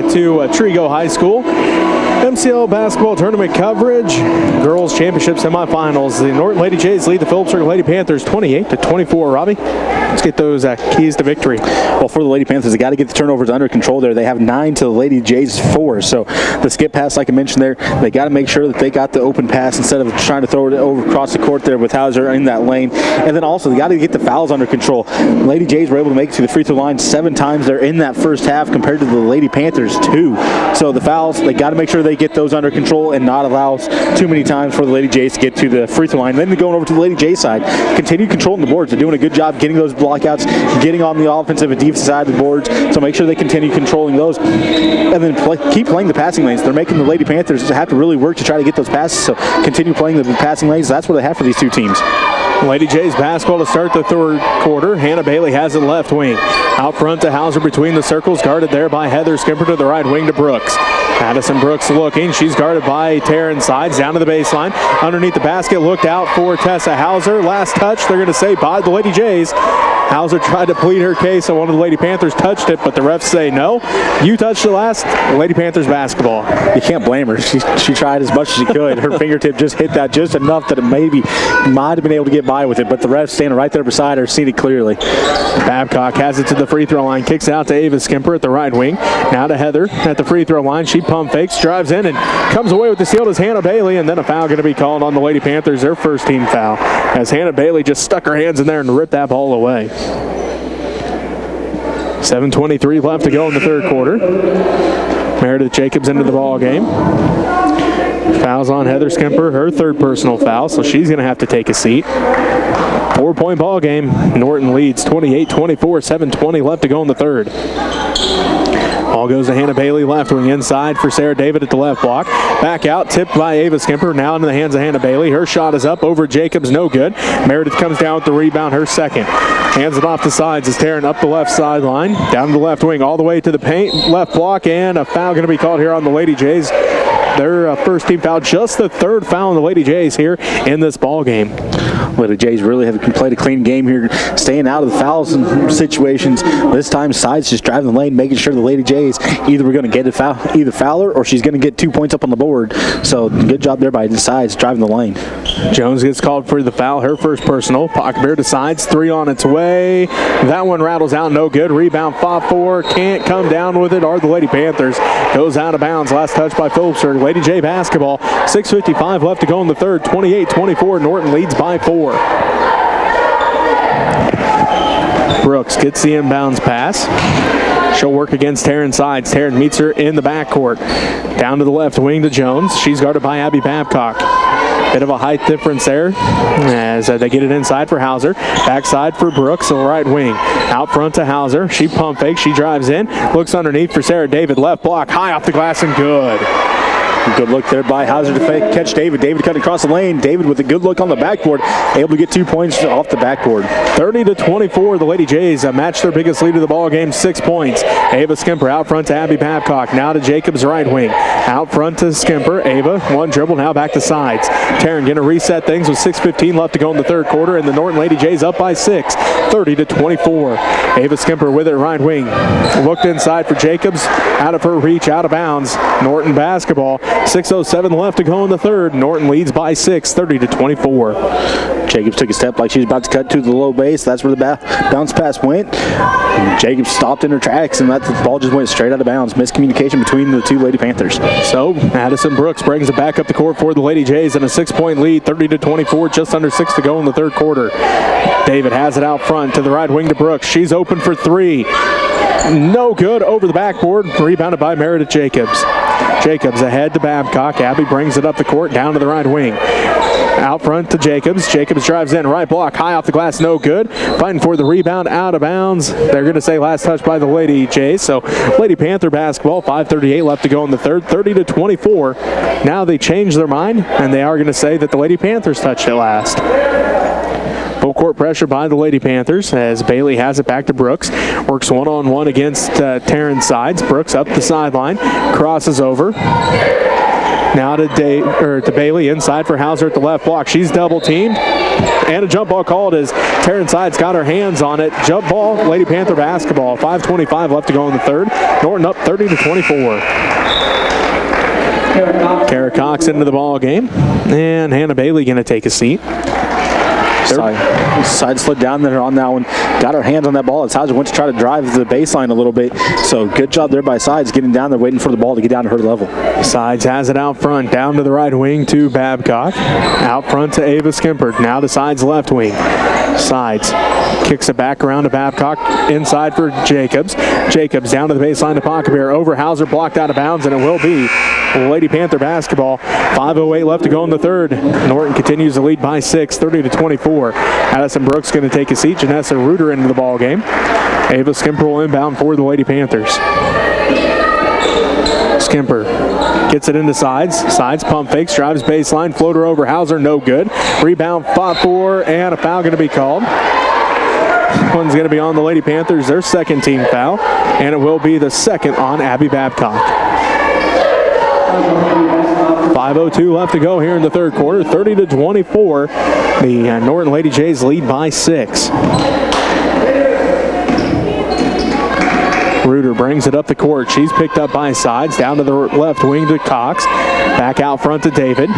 Trego High School. MCL basketball tournament coverage. Girls Championship Semi-finals. The Norton Lady Jays lead the Phillipsburg Lady Panthers 28-24. Robbie, let's get those keys to victory. Well, for the Lady Panthers, they got to get the turnovers under control there. They have 9 to the Lady Jays 4. So the skip pass, like I mentioned there, they got to make sure that they got the open pass instead of trying to throw it over across the court there with Hauser in that lane. And then also, they got to get the fouls under control. Lady Jays were able to make it to the free throw line 7 times there in that first half compared to the Lady Panthers 2. So the fouls, they got to make sure they get those under control and not allow too many times for the Lady Jays to get to the free throw line. Then going over to the Lady Jays side, continue controlling the boards. They're doing a good job getting those blockouts, getting on the offensive and defensive side of the boards. So make sure they continue controlling those, and then keep playing the passing lanes. They're making the Lady Panthers have to really work to try to get those passes. So continue playing the passing lanes. That's what they have for these two teams. Lady Jays basketball to start the third quarter. Hannah Bailey has it left wing. Out front to Hauser between the circles, guarded there by Heather Skimper to the right wing to Brooks. Addison Brooks looking. She's guarded by Taryn Sides down to the baseline. Underneath the basket, looked out for Tessa Hauser. Last touch, they're going to say by the Lady Jays. Hauser tried to plead her case, so one of the Lady Panthers touched it, but the refs say no. You touched the last. Lady Panthers basketball. You can't blame her. She tried as much as she could. Her fingertip just hit that just enough that it maybe might have been able to get by with it, but the refs standing right there beside her seen it clearly. Babcock has it to the free throw line, kicks out to Ava Skimper at the right wing. Now to Heather at the free throw line. She pump fakes, drives in, and comes away with the steal as Hannah Bailey, and then a foul going to be called on the Lady Panthers, their first team foul, as Hannah Bailey just stuck her hands in there and ripped that ball away. 7:23 left to go in the third quarter. Meredith Jacobs into the ball game. Fouls on Heather Skimper, her third personal foul, so she's going to have to take a seat. 4-point ball game. Norton leads 28-24, 7:20 left to go in the third. Ball goes to Hannah Bailey, left wing inside for Sarah David at the left block. Back out, tipped by Ava Skimper, now into the hands of Hannah Bailey. Her shot is up over Jacobs, no good. Meredith comes down with the rebound, her second. Hands it off the sides as Taryn up the left sideline, down to the left wing, all the way to the paint, left block, and a foul going to be called here on the Lady Jays. their first team foul, just the third foul on the Lady Jays here in this ball game. Lady Jays really have played a clean game here, staying out of the fouls and situations. This time, Sides just driving the lane, making sure the Lady Jays either we're going to get a foul, either fouler, or she's going to get 2 points up on the board. So good job there by Sides driving the lane. Jones gets called for the foul, her first personal. Pocketbear decides, 3 on its way. That one rattles out, no good. Rebound, 5-4, can't come down with it, are the Lady Panthers. Goes out of bounds, last touch by Phillipsburg. Lady J basketball, 6:55 left to go in the third, 28-24. Norton leads by 4. Brooks gets the inbounds pass. She'll work against Taryn Sides. Taryn meets her in the backcourt. Down to the left wing to Jones. She's guarded by Abby Babcock. Bit of a height difference there as they get it inside for Hauser. Backside for Brooks, the right wing. Out front to Hauser. She pump fakes. She drives in. Looks underneath for Sarah David. Left block. High off the glass and good. Good look there by Hauser to catch David. David cutting across the lane. David with a good look on the backboard. Able to get 2 points off the backboard. 30-24. The Lady Jays match their biggest lead of the ball game, 6 points. Ava Skimper out front to Abby Babcock. Now to Jacobs right wing. Out front to Skimper. Ava, one dribble, now back to Sides. Taryn going to reset things with 6:15 left to go in the third quarter, and the Norton Lady Jays up by 6, 30-24. Ava Skimper with it right wing. Looked inside for Jacobs. Out of her reach, out of bounds. Norton basketball. 6:07 left to go in the third. Norton leads by 6, 30-24. Jacobs took a step like she's about to cut to the low base. That's where the bounce pass went. Jacobs stopped in her tracks, and the ball just went straight out of bounds. Miscommunication between the two Lady Panthers. So Addison Brooks brings it back up the court for the Lady Jays in a 6-point lead, 30-24, just under 6 to go in the third quarter. David has it out front to the right wing to Brooks. She's open for 3. No good over the backboard. Rebounded by Meredith Jacobs. Jacobs ahead to Babcock. Abby brings it up the court, down to the right wing. Out front to Jacobs. Jacobs drives in, right block, high off the glass, no good. Fighting for the rebound, out of bounds. They're going to say last touch by the Lady Jays. So Lady Panther basketball, 5:38 left to go in the third, 30-24. Now they change their mind, and they are going to say that the Lady Panthers touched it last. Full court pressure by the Lady Panthers as Bailey has it back to Brooks. Works one-on-one against Taryn Sides. Brooks up the sideline, crosses over. Now to Bailey inside for Hauser at the left block. She's double teamed. And a jump ball called as Taryn Sides got her hands on it. Jump ball, Lady Panther basketball. 5:25 left to go in the third. Norton up 30-24. Kara Cox into the ball game. And Hannah Bailey going to take a seat. Side slid down there on that one. Got her hands on that ball as Hauser went to try to drive the baseline a little bit. So good job there by Sides getting down there, waiting for the ball to get down to her level. Sides has it out front, down to the right wing to Babcock. Out front to Ava Skimper. Now to Sides left wing. Sides kicks it back around to Babcock. Inside for Jacobs. Jacobs down to the baseline to Pocketbear. Over Hauser, blocked out of bounds, and it will be Lady Panther basketball. 5:08 left to go in the third. Norton continues to lead by 6, 30-24. Addison Brooks going to take a seat. Janessa Reuter into the ball game. Ava Skimper will inbound for the Lady Panthers. Skimper gets it into Sides. Sides pump fakes, drives baseline, floater over Hauser, no good. Rebound, fought for, and a foul going to be called. One's going to be on the Lady Panthers, their second team foul, and it will be the second on Abby Babcock. 5:02 left to go here in the third quarter. 30-24. The Norton Lady Jays lead by 6. Reuter brings it up the court. She's picked up by Sides. Down to the left wing to Cox. Back out front to David.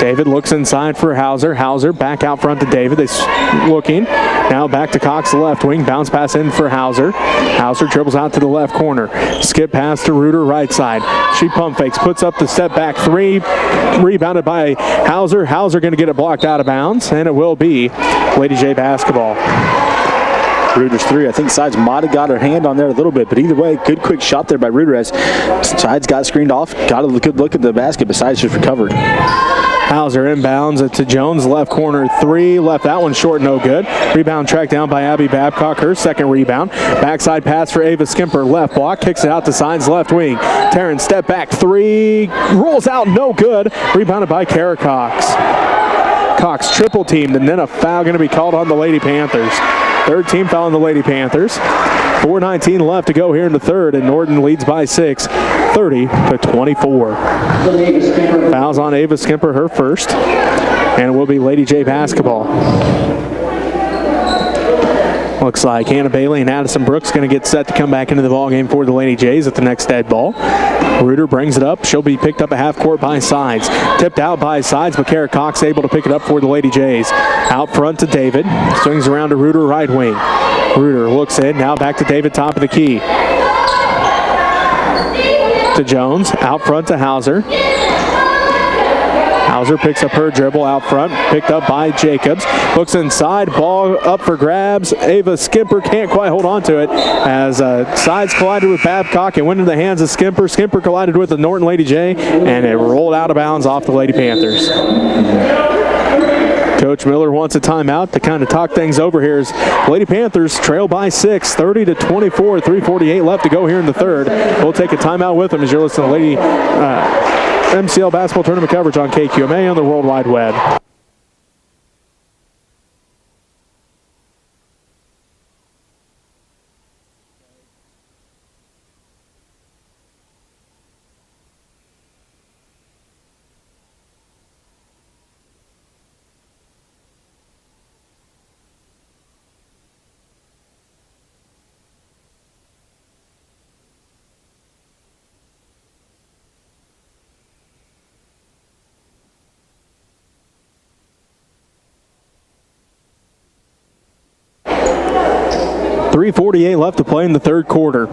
David looks inside for Hauser. Hauser back out front to David. They're looking. Now back to Cox, the left wing. Bounce pass in for Hauser. Hauser dribbles out to the left corner. Skip pass to Reuter, right side. She pump fakes, puts up the step back 3. Rebounded by Hauser. Hauser going to get it blocked out of bounds, and it will be Lady J basketball. Reuter's 3. I think Sides might have got her hand on there a little bit, but either way, good quick shot there by Reuter as Sides got screened off, got a good look at the basket, but Sides just recovered. Hauser inbounds it to Jones, left corner 3, left that one short, no good. Rebound tracked down by Abby Babcock, her second rebound. Backside pass for Ava Skimper, left block, kicks it out to Sides left wing. Taryn step back 3, rolls out, no good. Rebounded by Kara Cox. Cox triple teamed, and then a foul going to be called on the Lady Panthers. Third team foul on the Lady Panthers. 4:19 left to go here in the third, and Norton leads by 6, 30-24. Fouls on Ava Skimper, her first, and it will be Lady J basketball. Looks like Hannah Bailey and Addison Brooks going to get set to come back into the ballgame for the Lady Jays at the next dead ball. Reuter brings it up. She'll be picked up a half court by Sides. Tipped out by Sides, but Kara Cox able to pick it up for the Lady Jays. Out front to David. Swings around to Reuter, right wing. Reuter looks in. Now back to David, top of the key. To Jones. Out front to Hauser. Hauser picks up her dribble out front, picked up by Jacobs. Looks inside, ball up for grabs. Ava Skimper can't quite hold on to it as Sides collided with Babcock and went into the hands of Skimper. Skimper collided with the Norton Lady J, and it rolled out of bounds off the Lady Panthers. Coach Miller wants a timeout to kind of talk things over here as Lady Panthers trail by 6, 30-24, 3:48 left to go here in the third. We'll take a timeout with them as you're listening to Lady MCL basketball tournament coverage on KQMA on the World Wide Web. .348 left to play in the third quarter.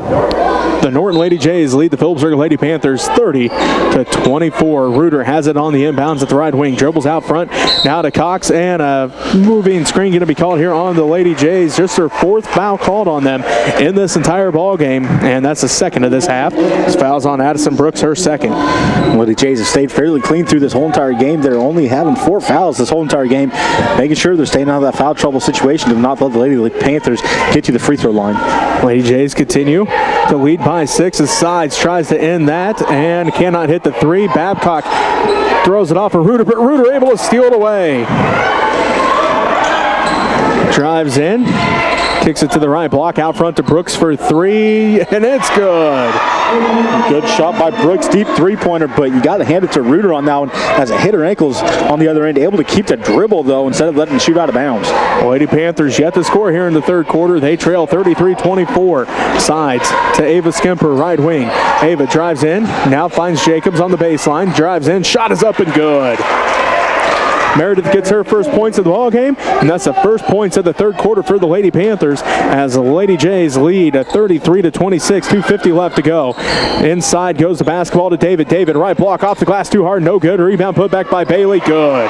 The Norton Lady Jays lead the Phillipsburg Lady Panthers 30-24. Reuter has it on the inbounds at the right wing. Dribbles out front. Now to Cox, and a moving screen going to be called here on the Lady Jays. Just their fourth foul called on them in this entire ball game, and that's the second of this half. This foul's on Addison Brooks, her second. Lady Jays have stayed fairly clean through this whole entire game. They're only having 4 fouls this whole entire game, making sure they're staying out of that foul trouble situation to not let the Lady Panthers get to the free throw line. Lady Jays continue to lead by 6 as Sides tries to end that and cannot hit the three. Babcock throws it off of Reuter, but Reuter able to steal it away. Drives in, kicks it to the right block, out front to Brooks for 3, and it's good. Good shot by Brooks, deep three-pointer, but you got to hand it to Reuter on that one as it hit her ankles on the other end. Able to keep the dribble, though, instead of letting it shoot out of bounds. Lady Panthers yet to score here in the third quarter. They trail 33-24. Sides to Ava Skimper, right wing. Ava drives in, now finds Jacobs on the baseline, drives in, shot is up and good. Meredith gets her first points of the ball game, and that's the first points of the third quarter for the Lady Panthers as the Lady Jays lead at 33-26, 2:50 left to go. Inside goes the basketball to David. David, right block off the glass, too hard, no good. Rebound put back by Bailey, good.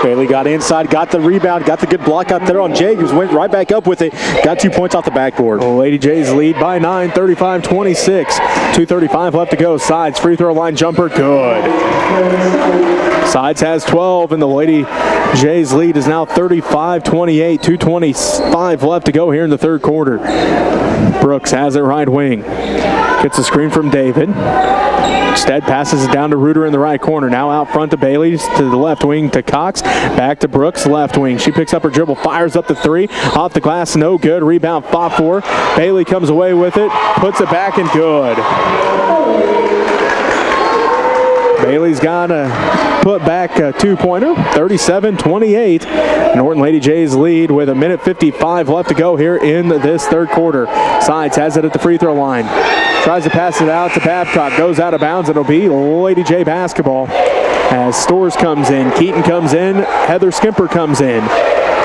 Bailey got inside, got the rebound, got the good block out there on Jacobs, went right back up with it, got 2 points off the backboard. Lady Jays lead by 9, 35-26, 2:35 left to go. Sides, free throw line jumper, good. Sides has 12, and the Lady Jays lead is now 35-28, 2:25 left to go here in the third quarter. Brooks has it right wing. Gets a screen from David. Instead passes it down to Reuter in the right corner. Now out front to Bailey, to the left wing to Cox. Back to Brooks, left wing. She picks up her dribble, fires up the 3. Off the glass, no good. Rebound, fought for. Bailey comes away with it, puts it back and good. Bailey's got a put back a 2-pointer, 37-28. Norton Lady Jays lead with 1:55 left to go here in this third quarter. Sides has it at the free throw line. Tries to pass it out to Babcock. Goes out of bounds. It'll be Lady J basketball. As Stores comes in, Keaton comes in, Heather Skimper comes in.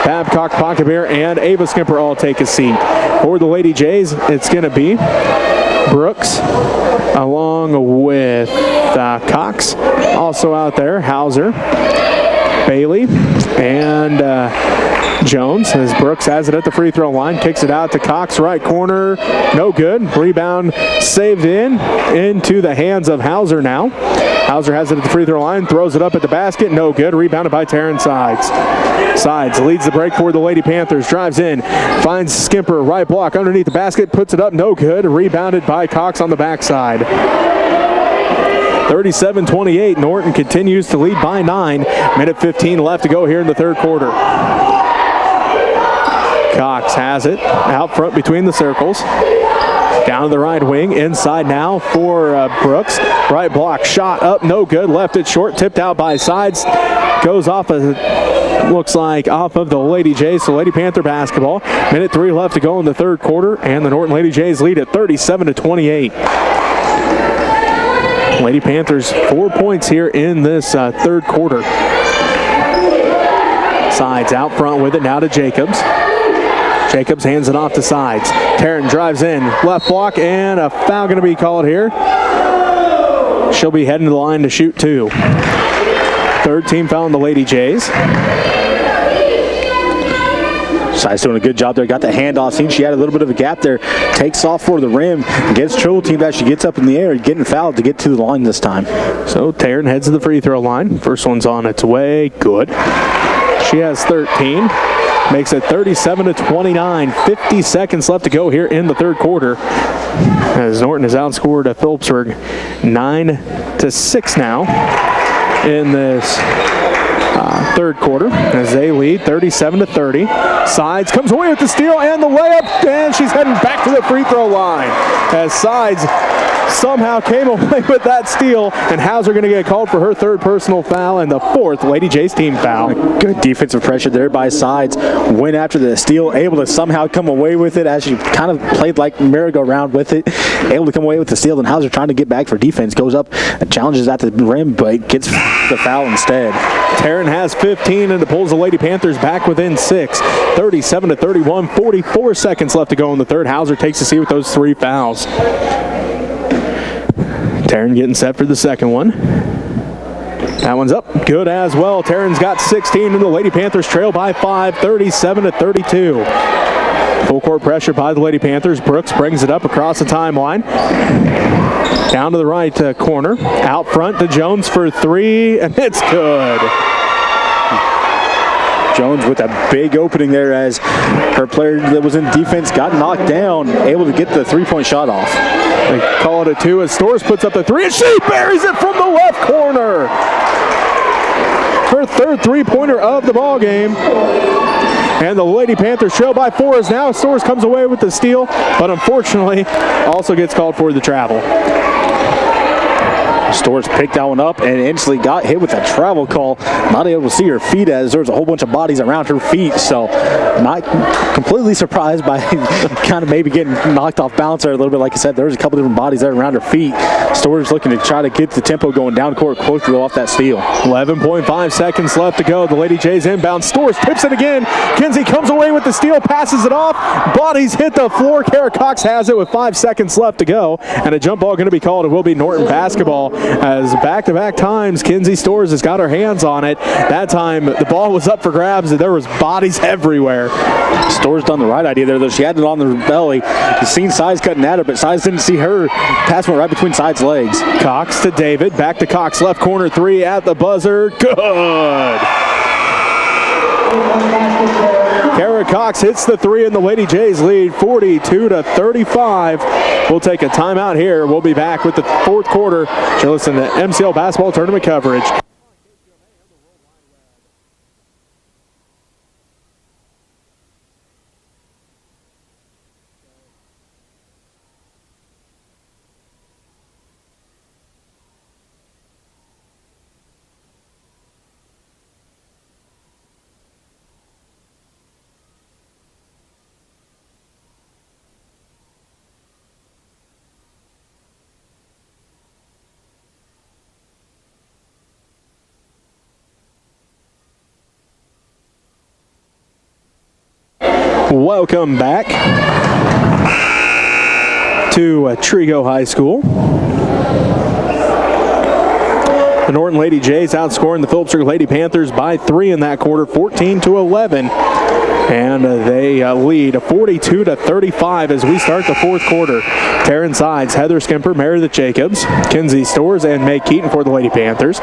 Babcock, Pocketbear, and Ava Skimper all take a seat. For the Lady Jays, it's going to be Brooks along with Cox. Also out there, Hauser, Bailey, and Jones, as Brooks has it at the free throw line, kicks it out to Cox, right corner, no good. Rebound saved into the hands of Hauser now. Hauser has it at the free throw line, throws it up at the basket, no good. Rebounded by Taryn Sides. Sides leads the break for the Lady Panthers, drives in, finds Skimper, right block underneath the basket, puts it up, no good. Rebounded by Cox on the backside. 37-28, Norton continues to lead by 9. 1:15 left to go here in the third quarter. Cox has it out front between the circles. Down to the right wing, inside now for Brooks. Right block, shot up, no good. Left it short, tipped out by Sides. Goes off of, looks like off of the Lady Jays, so Lady Panther basketball. Minute 3 left to go in the third quarter, and the Norton Lady Jays lead at 37-28. Lady Panthers 4 points here in this third quarter. Sides out front with it now to Jacobs. Jacobs hands it off to Sides. Taryn drives in, left block, and a foul going to be called here. She'll be heading to the line to shoot 2. Third team foul on the Lady Jays. Sides doing a good job there. Got the handoff. Seen she had a little bit of a gap there. Takes off for the rim. Gets Triple Team back. She gets up in the air, getting fouled to get to the line this time. So Taryn heads to the free throw line. First one's on its way. Good. She has 13. Makes it 37-29. 50 seconds left to go here in the third quarter. As Norton has outscored Phillipsburg 9-6 now in this third quarter as they lead 37-30. Sides comes away with the steal and the layup, and she's heading back to the free throw line as Sides somehow came away with that steal, and Hauser going to get called for her third personal foul and the fourth Lady Jays team foul. Good defensive pressure there by Sides. Went after the steal, able to somehow come away with it as she kind of played like merry-go-round with it. Able to come away with the steal, and Hauser trying to get back for defense. Goes up, challenges at the rim, but gets the foul instead. Taryn has 15 and it pulls the Lady Panthers back within 6. 37-31, 44 seconds left to go in the third. Hauser takes a seat with those 3 fouls. Taryn getting set for the second one. That one's up. Good as well. Taryn's got 16 and the Lady Panthers trail by 5, 37-32. Full court pressure by the Lady Panthers. Brooks brings it up across the timeline. Down to the right corner. Out front to Jones for 3, and it's good. Jones with a big opening there as her player that was in defense got knocked down, able to get the three-point shot off. They call it a 2 as Storrs puts up the 3, and she buries it from the left corner. Her third three-pointer of the ball game. And the Lady Panthers trail by 4 as now Storrs comes away with the steal, but unfortunately also gets called for the travel. Storrs picked that one up and instantly got hit with a travel call. Not able to see her feet as there's a whole bunch of bodies around her feet. So not completely surprised by kind of maybe getting knocked off balance there a little bit. Like I said, there's a couple different bodies there around her feet. Storrs looking to try to get the tempo going down court quickly off that steal. 11.5 seconds left to go. The Lady Jays inbound. Storrs tips it again. Kinsey comes away with the steal, passes it off. Bodies hit the floor. Kara Cox has it with 5 seconds left to go. And a jump ball going to be called. It will be Norton basketball. As back-to-back times, Kinsey Storrs has got her hands on it. That time, the ball was up for grabs, and there was bodies everywhere. Storrs done the right idea there, though. She had it on the belly. You seen Sides cutting at her, but Sides didn't see her. Pass went right between Sides' legs. Cox to David. Back to Cox. Left corner 3 at the buzzer. Good! Kara Cox hits the 3 and the Lady Jays lead 42-35. We'll take a timeout here. We'll be back with the fourth quarter. You're listening to MCL basketball tournament coverage. Welcome back to Trego High School. The Norton Lady Jays outscoring the Phillipsburg Lady Panthers by 3 in that quarter, 14-11. And they lead 42-35 as we start the fourth quarter. Taryn Sides, Heather Skimper, Meredith Jacobs, Kinsey Storrs, and Meg Keaton for the Lady Panthers.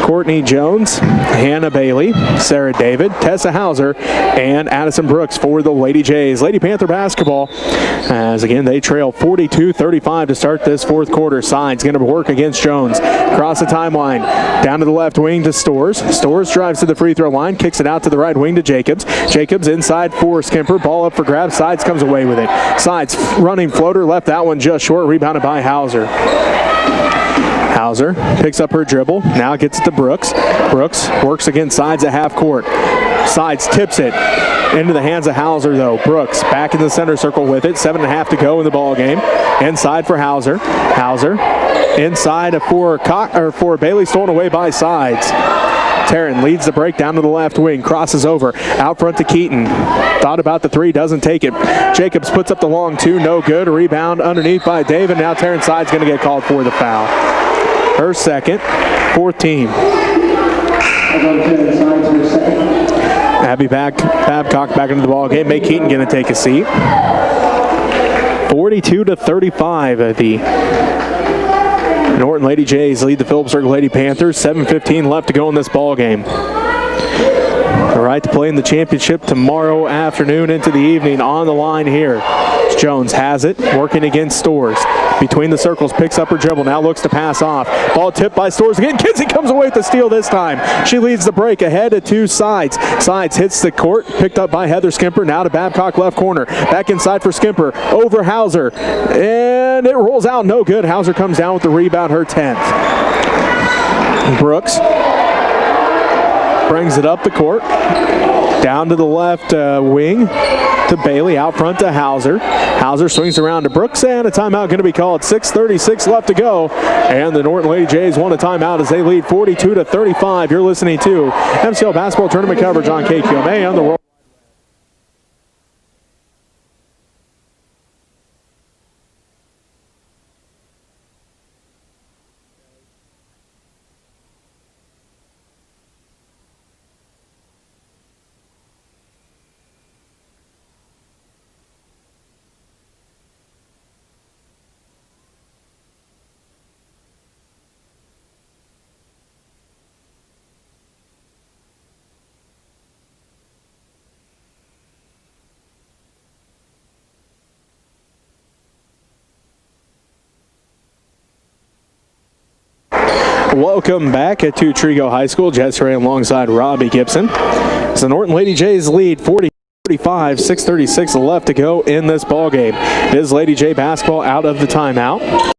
Courtney Jones, Hannah Bailey, Sarah David, Tessa Hauser, and Addison Brooks for the Lady Jays. Lady Panther basketball, as again they trail 42-35 to start this fourth quarter. Sides going to work against Jones. Across the timeline, down to the left wing to Storrs. Storrs drives to the free throw line, kicks it out to the right wing to Jacobs. Jacobs Jacobs inside for Skimper. Ball up for grabs. Sides comes away with it. Sides running floater. Left that one just short. Rebounded by Hauser. Hauser picks up her dribble. Now gets it to Brooks. Brooks works against Sides at half court. Sides tips it into the hands of Hauser, though. Brooks back in the center circle with it. 7.5 to go in the ball game. Inside for Hauser. Hauser inside for Bailey, stolen away by Sides. Taryn leads the break down to the left wing, crosses over, out front to Keaton. Thought about the three, doesn't take it. Jacobs puts up the long two, no good. Rebound underneath by David. Now Taryn Sides going to get called for the foul. Her second, fourth team. Abby Babcock back into the ball game. May Keaton going to take a seat. 42-35. The Norton Lady Jays lead the Phillipsburg Lady Panthers. 7:15 left to go in this ball game. The right to play in the championship tomorrow afternoon into the evening on the line here. Jones has it, working against Stores. Between the circles, picks up her dribble, now looks to pass off. Ball tipped by Stores again. Kinsey comes away with the steal this time. She leads the break ahead to two Sides. Sides hits the court, picked up by Heather Skimper. Now to Babcock left corner. Back inside for Skimper, over Hauser. And it rolls out, no good. Hauser comes down with the rebound, her 10th. Brooks brings it up the court. Down to the left wing to Bailey, out front to Hauser. Hauser swings around to Brooks, and a timeout going to be called. 6:36 left to go, and the Norton Lady Jays won a timeout as they lead 42-35. You're listening to MCL basketball tournament coverage on KQMA on the World. Welcome back to Trego High School. Jesse Ray alongside Robbie Gibson. As the Norton Lady Jays lead 40-35, 6:36 left to go in this ball game. It is Lady J basketball out of the timeout.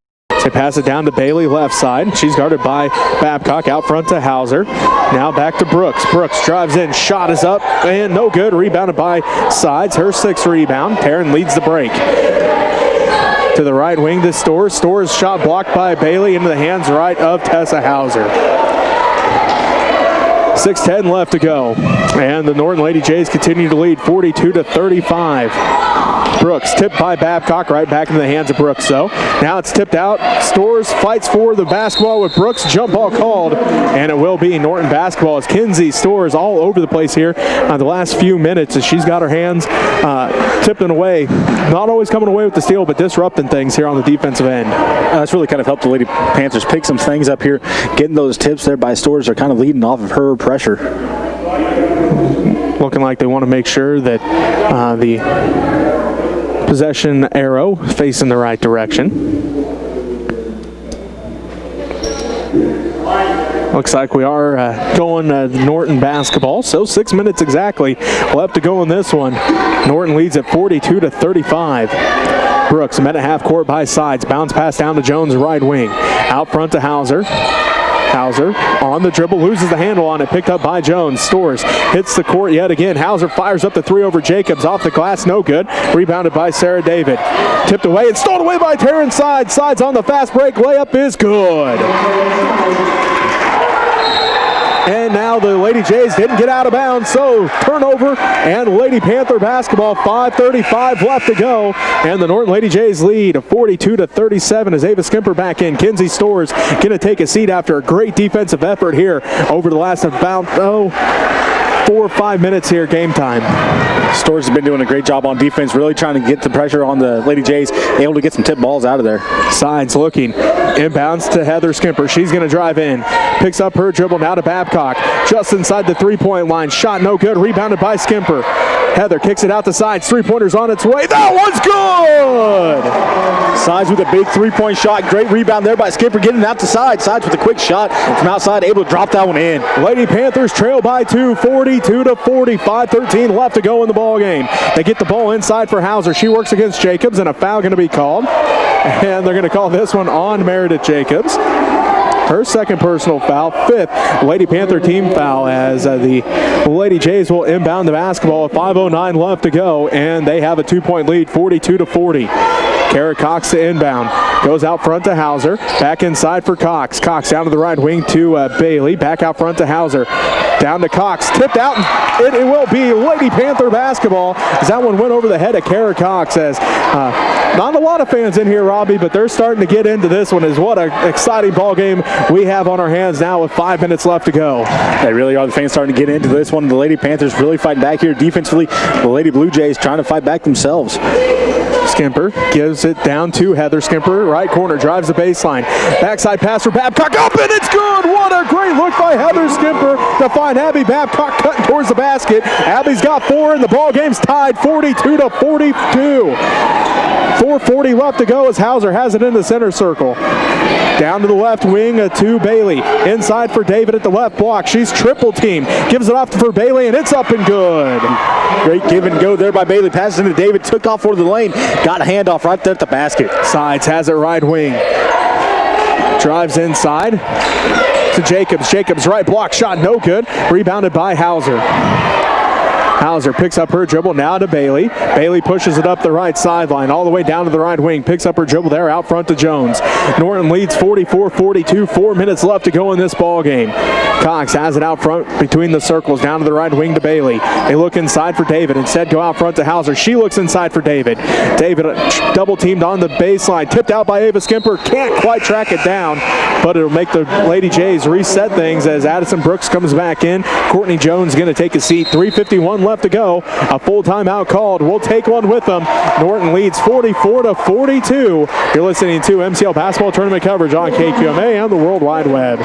They pass it down to Bailey left side. She's guarded by Babcock, out front to Hauser. Now back to Brooks. Brooks drives in, shot is up, and no good. Rebounded by Sides, her 6th rebound. Taryn leads the break. To the right wing to Stores. Stores shot blocked by Bailey into the hands right of Tessa Hauser. 6:10 left to go. And the Norton Lady Jays continue to lead 42-35. Brooks tipped by Babcock, right back into the hands of Brooks, though. Now it's tipped out. Stores fights for the basketball with Brooks. Jump ball called, and it will be Norton basketball as Kinsey Stores all over the place here the last few minutes as she's got her hands tipping away. Not always coming away with the steal, but disrupting things here on the defensive end. That's really kind of helped the Lady Panthers pick some things up here. Getting those tips there by Stores are kind of leading off of her pressure. Looking like they want to make sure that the possession arrow facing the right direction. Looks like we are going Norton basketball. So 6 minutes exactly left to go in this one. Norton leads at 42-35. Brooks met at half court by Sides. Bounce pass down to Jones, right wing. Out front to Hauser. Hauser on the dribble, loses the handle on it, picked up by Jones. Stores hits the court yet again. Hauser fires up the three over Jacobs, off the glass, no good. Rebounded by Sarah David. Tipped away and stolen away by Taryn Sides. Sides on the fast break, layup is good. And now the Lady Jays didn't get out of bounds, so turnover and Lady Panther basketball. 5:35 left to go, and the Norton Lady Jays lead 42-37 as Ava Skimper back in. Kinsey Stores going to take a seat after a great defensive effort here over the last about 4 or 5 minutes here, game time. Stores has been doing a great job on defense, really trying to get the pressure on the Lady Jays, able to get some tip balls out of there. Sides looking, inbounds to Heather Skimper. She's going to drive in, picks up her dribble now to Babcock. Just inside the three-point line, shot no good, rebounded by Skimper. Heather kicks it out the sides. Three-pointer's on its way. That one's good! Sides with a big three-point shot. Great rebound there by Skipper, getting it out the side. Sides with a quick shot from outside, able to drop that one in. Lady Panthers trail by 2, 42-40. 5:13 left to go in the ball game. They get the ball inside for Hauser. She works against Jacobs, and a foul going to be called. And they're going to call this one on Meredith Jacobs. Her second personal foul, fifth Lady Panther team foul, as the Lady Jays will inbound the basketball with 5:09 left to go, and they have a 2-point lead, 42-40. Kara Cox to inbound. Goes out front to Hauser. Back inside for Cox. Cox down to the right wing to Bailey. Back out front to Hauser. Down to Cox. Tipped out. It will be Lady Panther basketball, as that one went over the head of Kara Cox. As not a lot of fans in here, Robbie, but they're starting to get into this one. As what an exciting ball game we have on our hands now with 5 minutes left to go. They really are. The fans starting to get into this one. The Lady Panthers really fighting back here defensively. The Lady Blue Jays trying to fight back themselves. Skimper gives it down to Heather. Skimper, right corner, drives the baseline. Backside pass for Babcock. Up, and it's good! What a great look by Heather Skimper to find Abby Babcock cutting towards the basket. Abby's got 4, and the ball game's tied 42-42. 4:40 left to go as Hauser has it in the center circle. Down to the left wing to Bailey. Inside for David at the left block. She's triple team. Gives it off for Bailey, and it's up and good. Great give and go there by Bailey. Passes into David. Took off for the lane. Got a handoff right there at the basket. Sides has it right wing. Drives inside to Jacobs. Jacobs right block shot, no good. Rebounded by Hauser. Hauser picks up her dribble now to Bailey. Bailey pushes it up the right sideline all the way down to the right wing. Picks up her dribble there out front to Jones. Norton leads 44-42. 4 minutes left to go in this ball game. Cox has it out front between the circles down to the right wing to Bailey. They look inside for David. Instead go out front to Hauser. She looks inside for David. David double teamed on the baseline. Tipped out by Ava Skimper. Can't quite track it down, but it'll make the Lady Jays reset things as Addison Brooks comes back in. Courtney Jones going to take a seat. 3:51 left to go. A full timeout called. We'll take one with them. Norton leads 44-42. You're listening to MCL basketball tournament coverage on KQMA and the World Wide Web.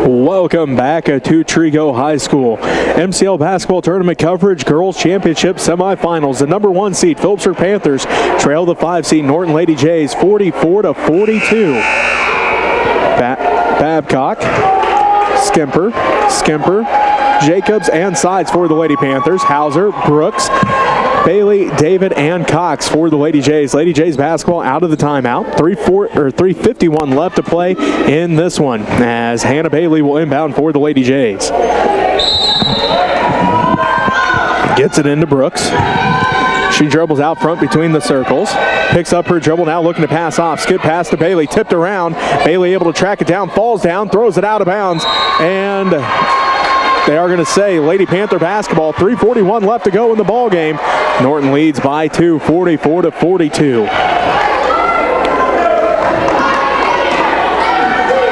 Welcome back to Trego High School. MCL basketball tournament coverage, girls championship semifinals. The number 1 seed, Phillipsburg Panthers, trail the 5 seed Norton Lady Jays 44-42. Babcock, Skimper, Jacobs, and Sides for the Lady Panthers. Hauser, Brooks, Bailey, David, and Cox for the Lady Jays. Lady Jays basketball out of the timeout. 3:51 left to play in this one as Hannah Bailey will inbound for the Lady Jays. Gets it into Brooks. She dribbles out front between the circles. Picks up her dribble now, looking to pass off. Skip pass to Bailey. Tipped around. Bailey able to track it down. Falls down. Throws it out of bounds. And they are going to say Lady Panther basketball. 3:41 left to go in the ball game. Norton leads by 2, 44-42.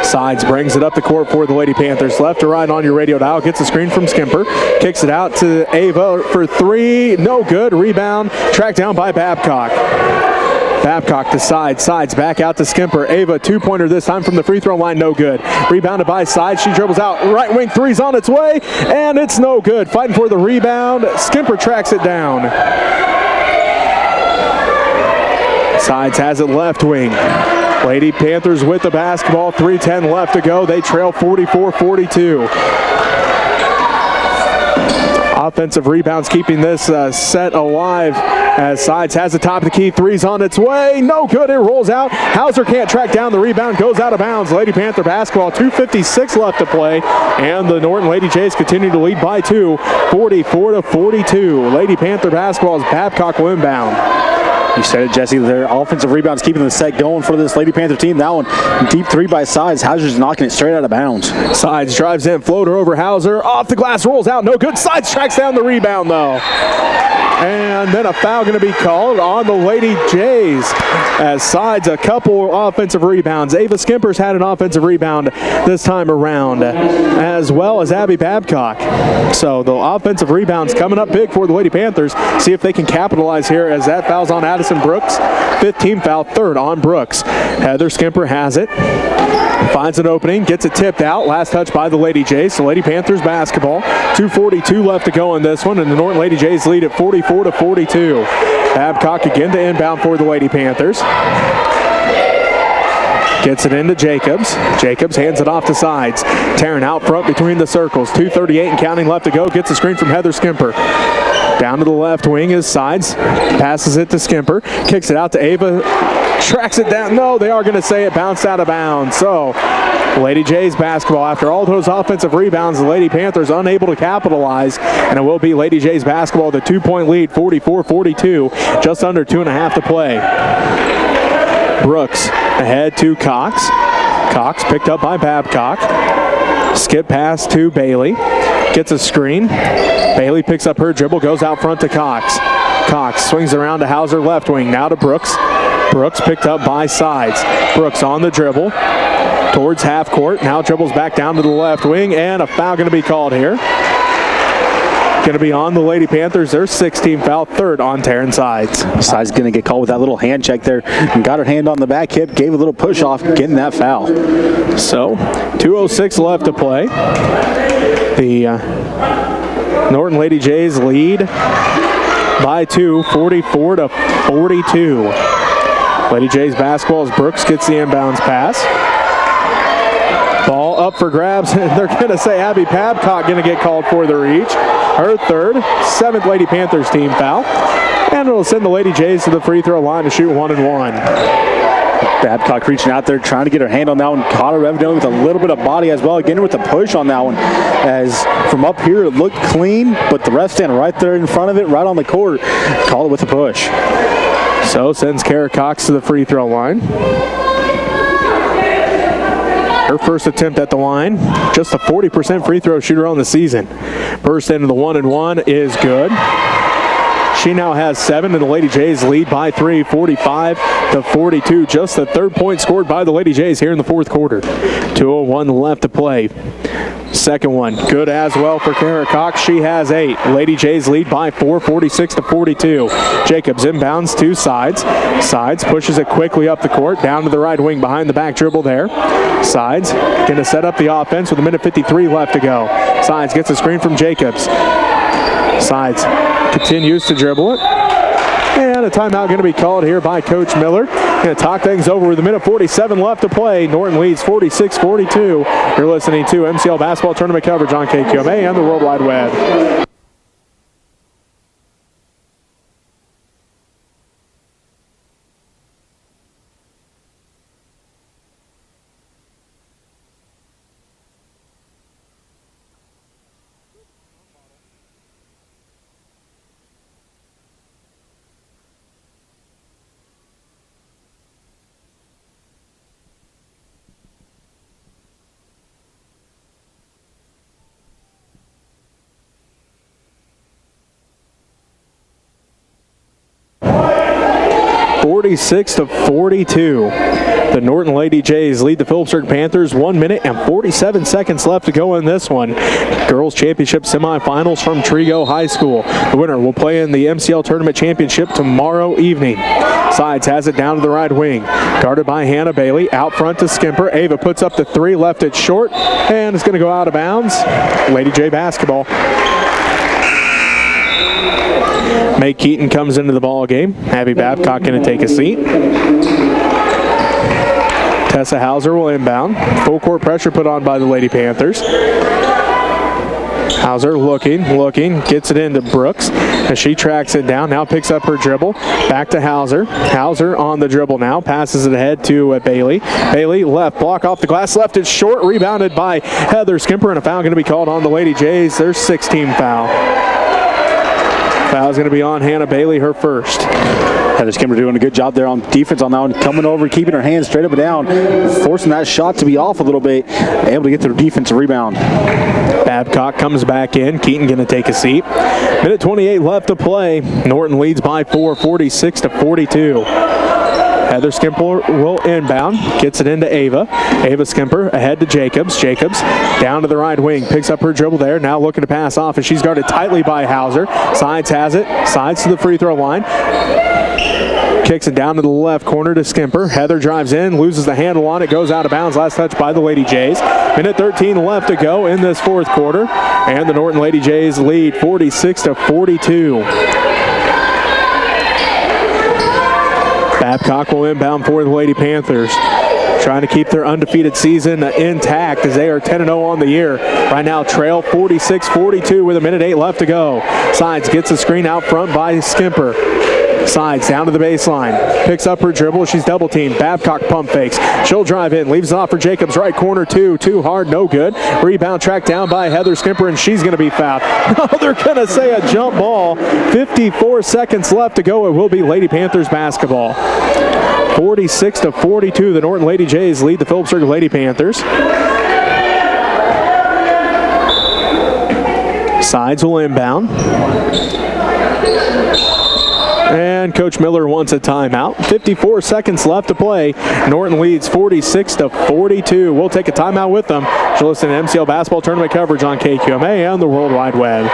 Sides brings it up the court for the Lady Panthers. Left to right on your radio dial. Gets a screen from Skimper. Kicks it out to Ava for 3. No good. Rebound. Tracked down by Babcock. Babcock to Sides. Sides back out to Skimper. Ava, 2-pointer this time from the free throw line. No good. Rebounded by Sides. She dribbles out. Right wing 3's on its way. And it's no good. Fighting for the rebound. Skimper tracks it down. Sides has it left wing. Lady Panthers with the basketball. 3:10 left to go. They trail 44-42. Offensive rebounds keeping this set alive as Sides has the top of the key. Three's on its way. No good. It rolls out. Hauser can't track down the rebound. Goes out of bounds. Lady Panther basketball. 2:56 left to play. And the Norton Lady Jays continue to lead by 2, 44-42. Lady Panther basketball as Babcock will inbound. You said it, Jesse. Their offensive rebounds keeping the set going for this Lady Panther team. That one, deep three by Sides. Hauser's knocking it straight out of bounds. Sides drives in, floater over Hauser. Off the glass, rolls out. No good. Sides tracks down the rebound, though. And then a foul going to be called on the Lady Jays as Sides a couple offensive rebounds. Ava Skimper's had an offensive rebound this time around, as well as Abby Babcock. So the offensive rebounds coming up big for the Lady Panthers. See if they can capitalize here as that foul's on Addison Brooks. 15th foul, third on Brooks. Heather Skimper has it. Finds an opening, gets it tipped out. Last touch by the Lady Jays. So Lady Panthers basketball. 2:42 left to go in this one, and the Norton Lady Jays lead at 44-42. Babcock again to inbound for the Lady Panthers. Gets it into Jacobs. Jacobs hands it off to Sides. Tearing out front between the circles. 2:38 and counting left to go. Gets a screen from Heather Skimper. Down to the left wing is Sides. Passes it to Skimper. Kicks it out to Ava. Tracks it down. No, they are going to say it bounced out of bounds. So, Lady Jays basketball. After all those offensive rebounds, the Lady Panthers unable to capitalize. And it will be Lady Jays basketball, the 2-point lead, 44-42. Just under 2.5 to play. Brooks ahead to Cox. Cox picked up by Babcock. Skip pass to Bailey. Gets a screen. Bailey picks up her dribble, goes out front to Cox. Cox swings around to Hauser left wing. Now to Brooks. Brooks picked up by Sides. Brooks on the dribble towards half court. Now dribbles back down to the left wing, and a foul going to be called here. Going to be on the Lady Panthers. Their 16th foul, third on Taryn Sides. Sides going to get called with that little hand check there. And got her hand on the back hip, gave a little push off, getting that foul. So, 2:06 left to play. The Norton Lady Jays lead by 2, 44-42. Lady Jays basketball as Brooks gets the inbounds pass. Ball up for grabs, and they're going to say Abby Babcock going to get called for the reach. Her third, 7th Lady Panthers team foul. And it'll send the Lady Jays to the free throw line to shoot 1-1. Babcock reaching out there, trying to get her hand on that one. Caught her evidently with a little bit of body as well. Again with the push on that one. As from up here it looked clean, but the ref standing right there in front of it, right on the court. Called it with a push. So sends Kara Cox to the free throw line. Her first attempt at the line, just a 40% free throw shooter on the season. First into the 1-1 is good. She now has 7, and the Lady Jays lead by 3, 45-42. Just the third point scored by the Lady Jays here in the fourth quarter. 2:01 left to play. Second one, good as well for Kara Cox. She has 8. Lady Jays lead by 4, 46-42. Jacobs inbounds to Sides. Sides pushes it quickly up the court, down to the right wing behind the back dribble there. Sides going to set up the offense with 1:53 left to go. Sides gets a screen from Jacobs. Sides continues to dribble it. And a timeout going to be called here by Coach Miller. Going to talk things over with 1:47 left to play. Norton leads 46-42. You're listening to MCL Basketball Tournament coverage on KQMA and the World Wide Web. (46-42). The Norton Lady Jays lead the Phillipsburg Panthers. 1 minute and 47 seconds left to go in this one. Girls Championship Semi-finals from Trego High School. The winner will play in the MCL Tournament Championship tomorrow evening. Sides has it down to the right wing. Guarded by Hannah Bailey. Out front to Skimper. Ava puts up the 3, left it short, and it's going to go out of bounds. Lady J basketball. May Keaton comes into the ball game. Abby Babcock going to take a seat. Tessa Hauser will inbound. Full court pressure put on by the Lady Panthers. Hauser looking, gets it into Brooks as she tracks it down. Now picks up her dribble. Back to Hauser. Hauser on the dribble now. Passes it ahead to Bailey. Bailey left, block off the glass. Left it short. Rebounded by Heather Skimper, and a foul going to be called on the Lady Jays. Their 16th foul. Foul's going to be on Hannah Bailey, her first. Heather Skimper doing a good job there on defense on that one, coming over, keeping her hands straight up and down, forcing that shot to be off a little bit, able to get the defensive rebound. Babcock comes back in. Keaton going to take a seat. Minute 28 left to play. Norton leads by 4, 46-42. Heather Skimper will inbound, gets it into Ava. Ava Skimper ahead to Jacobs. Jacobs down to the right wing, picks up her dribble there. Now looking to pass off, and she's guarded tightly by Hauser. Sides has it, sides to the free throw line. Kicks it down to the left corner to Skimper. Heather drives in, loses the handle on it, goes out of bounds. Last touch by the Lady Jays. Minute 13 left to go in this fourth quarter, and the Norton Lady Jays lead 46-42. Babcock will inbound for the Lady Panthers, trying to keep their undefeated season intact as they are 10-0 on the year. Right now, trail 46-42 with a minute 8 left to go. Sides gets a screen out front by Skimper. Sides down to the baseline. Picks up her dribble. She's double teamed. Babcock pump fakes. She'll drive in. Leaves it off for Jacobs. Right corner, too hard, no good. Rebound tracked down by Heather Skimper, and she's going to be fouled. Oh, they're going to say a jump ball. 54 seconds left to go. It will be Lady Panthers basketball. 46-42. The Norton Lady Jays lead the Phillips Circle Lady Panthers. Sides will inbound. And Coach Miller wants a timeout. 54 seconds left to play. Norton leads 46-42. We'll take a timeout with them. You'll listen to MCL basketball tournament coverage on KQMA and the World Wide Web.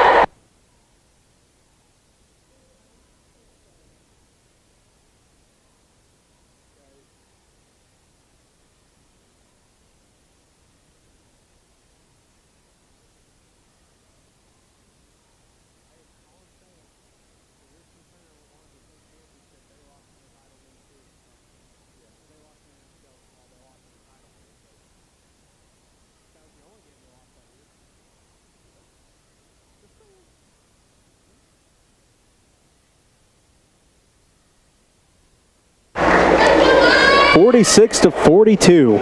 (46-42).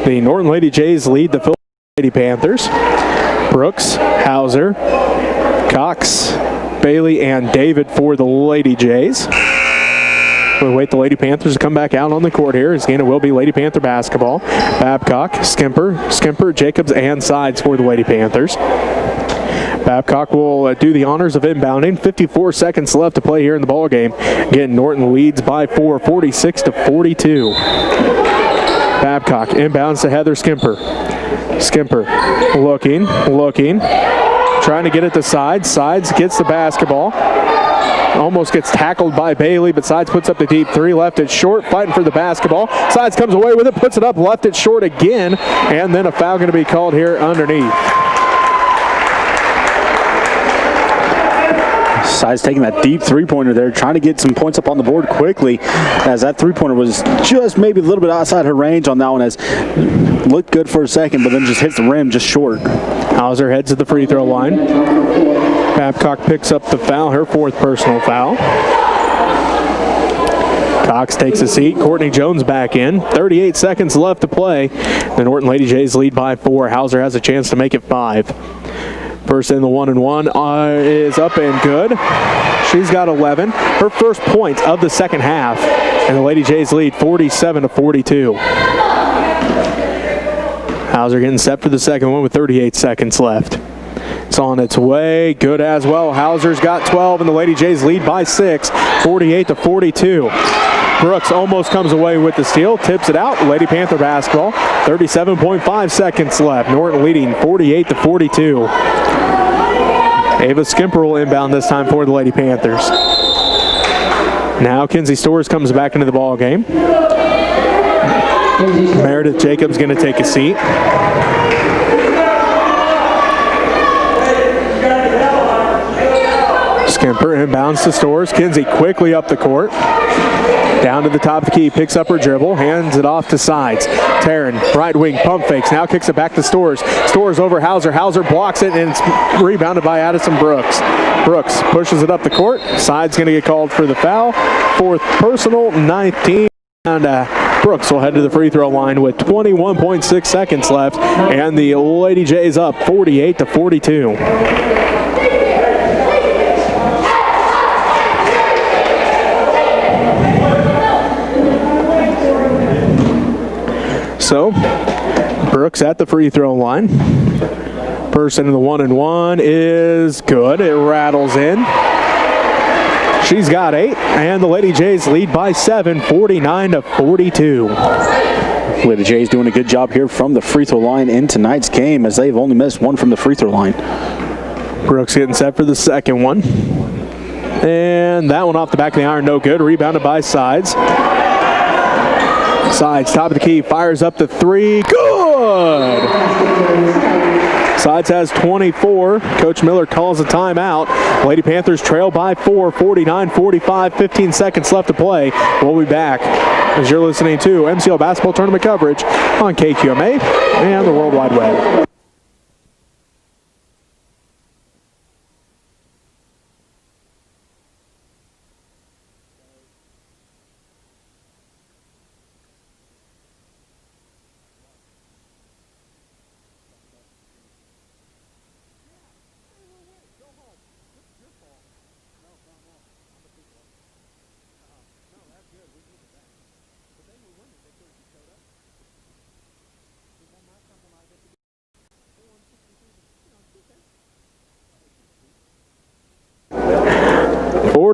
The Norton Lady Jays lead the Phillips Lady Panthers. Brooks, Hauser, Cox, Bailey, and David for the Lady Jays. We'll wait the Lady Panthers to come back out on the court here. Again, it will be Lady Panther basketball. Babcock, Skimper, Jacobs, and Sides for the Lady Panthers. Babcock will do the honors of inbounding. 54 seconds left to play here in the ball game. Again, Norton leads by 4, 46-42. Babcock inbounds to Heather Skimper. Skimper looking, trying to get it to Sides. Sides gets the basketball. Almost gets tackled by Bailey, but Sides puts up the deep three, left it short, fighting for the basketball. Sides comes away with it, puts it up, left it short again, and then a foul going to be called here underneath. Sides taking that deep three-pointer there, trying to get some points up on the board quickly, as that three-pointer was just maybe a little bit outside her range on that one, as looked good for a second, but then just hits the rim just short. Hauser heads to the free throw line. Babcock picks up the foul, her fourth personal foul. Cox takes a seat. Courtney Jones back in. 38 seconds left to play. The Norton Lady Jays lead by 4. Hauser has a chance to make it 5. First in the 1-and-1 is up and good. She's got 11. Her first points of the second half. And the Lady Jays lead 47-42. Hauser getting set for the second one with 38 seconds left. It's on its way. Good as well. Hauser's got 12, and the Lady Jays lead by 6, 48-42. Brooks almost comes away with the steal, tips it out. Lady Panther basketball. 37.5 seconds left. Norton leading 48-42. Ava Skimper will inbound this time for the Lady Panthers. Now Kinsey Storrs comes back into the ball game. Meredith Jacobs going to take a seat. Skimper inbounds to Stores. Kinsey quickly up the court. Down to the top of the key, picks up her dribble, hands it off to Sides. Taryn, right wing, pump fakes, now kicks it back to Stores. Stores over Hauser. Hauser blocks it, and it's rebounded by Addison Brooks. Brooks pushes it up the court. Sides going to get called for the foul. Fourth personal, 19. And Brooks will head to the free throw line with 21.6 seconds left, and the Lady Jays up 48-42. So, Brooks at the free throw line. Person in the 1-and-1 is good. It rattles in. She's got 8, and the Lady Jays lead by 7, 49-42. Lady Jays doing a good job here from the free throw line in tonight's game, as they've only missed one from the free throw line. Brooks getting set for the second one. And that one off the back of the iron, no good. Rebounded by Sides. Sides, top of the key, fires up the 3. Good! Sides has 24. Coach Miller calls a timeout. Lady Panthers trail by 4, 49-45, 15 seconds left to play. We'll be back as you're listening to MCL Basketball Tournament coverage on KQMA and the World Wide Web.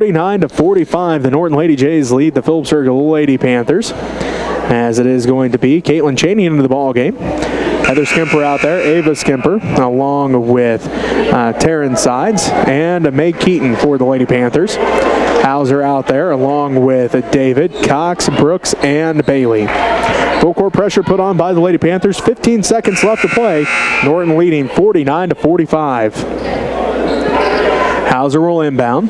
To 45, the Norton Lady Jays lead the Phillipsburg Lady Panthers, as it is going to be Caitlin Cheney into the ball game. Heather Skimper out there, Ava Skimper, along with Taryn Sides, and Meg Keaton for the Lady Panthers. Hauser out there, along with David, Cox, Brooks, and Bailey. Full court pressure put on by the Lady Panthers. 15 seconds left to play. Norton leading 49-45. Hauser will inbound.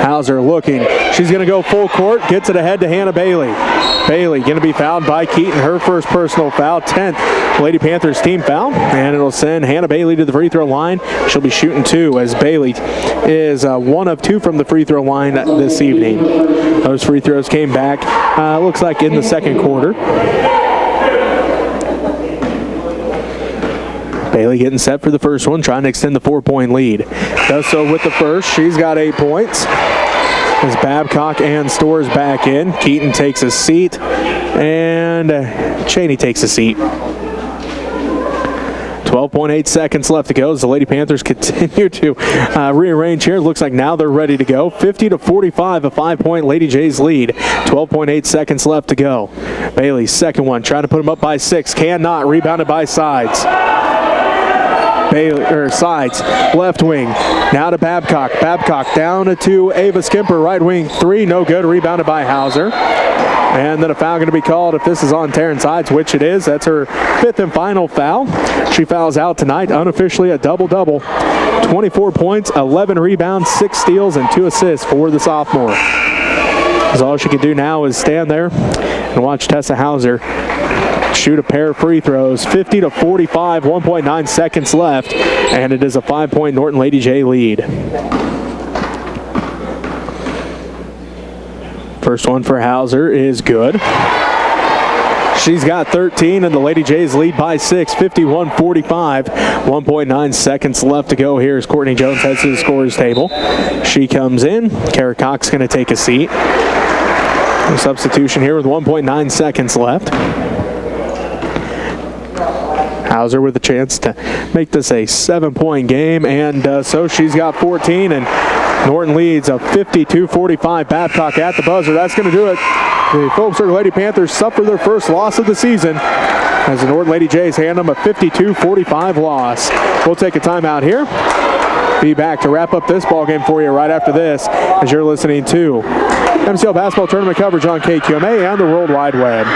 Hauser looking. She's going to go full court. Gets it ahead to Hannah Bailey. Bailey going to be fouled by Keaton. Her first personal foul. 10th Lady Panthers team foul. And it'll send Hannah Bailey to the free throw line. She'll be shooting 2, as Bailey is 1 of 2 from the free throw line this evening. Those free throws came back, looks like in the second quarter. Bailey getting set for the first one, trying to extend the 4-point lead. Does so with the first. She's got 8 points. As Babcock and Stores back in. Keaton takes a seat, and Cheney takes a seat. 12.8 seconds left to go as the Lady Panthers continue to rearrange here. Looks like now they're ready to go. 50-45, a 5-point Lady Jays lead. 12.8 seconds left to go. Bailey's second one, trying to put them up by 6. Cannot. Rebounded by Sides. Sides, left wing, now to Babcock. Babcock down to Ava Skimper, right wing 3, no good, rebounded by Hauser. And then a foul going to be called if this is on Taryn Sides, which it is. That's her 5th and final foul. She fouls out tonight, unofficially a double-double. 24 points, 11 rebounds, 6 steals, and 2 assists for the sophomore. So all she can do now is stand there and watch Tessa Hauser shoot a pair of free throws. 50-45, 1.9 seconds left, and it is a 5-point Norton Lady J lead. First one for Hauser is good. She's got 13, and the Lady Jays lead by 6, 51-45. 1.9 seconds left to go here as Courtney Jones heads to the scorer's table. She comes in. Kara Cox going to take a seat. A substitution here with 1.9 seconds left. Hauser with a chance to make this a 7-point game, and so she's got 14, and Norton leads a 52-45. Babcock at the buzzer. That's going to do it. The Phillipsburg Lady Panthers suffer their first loss of the season as the Norton Lady Jays hand them a 52-45 loss. We'll take a timeout here. Be back to wrap up this ball game for you right after this as you're listening to MCL Basketball Tournament coverage on KQMA and the World Wide Web.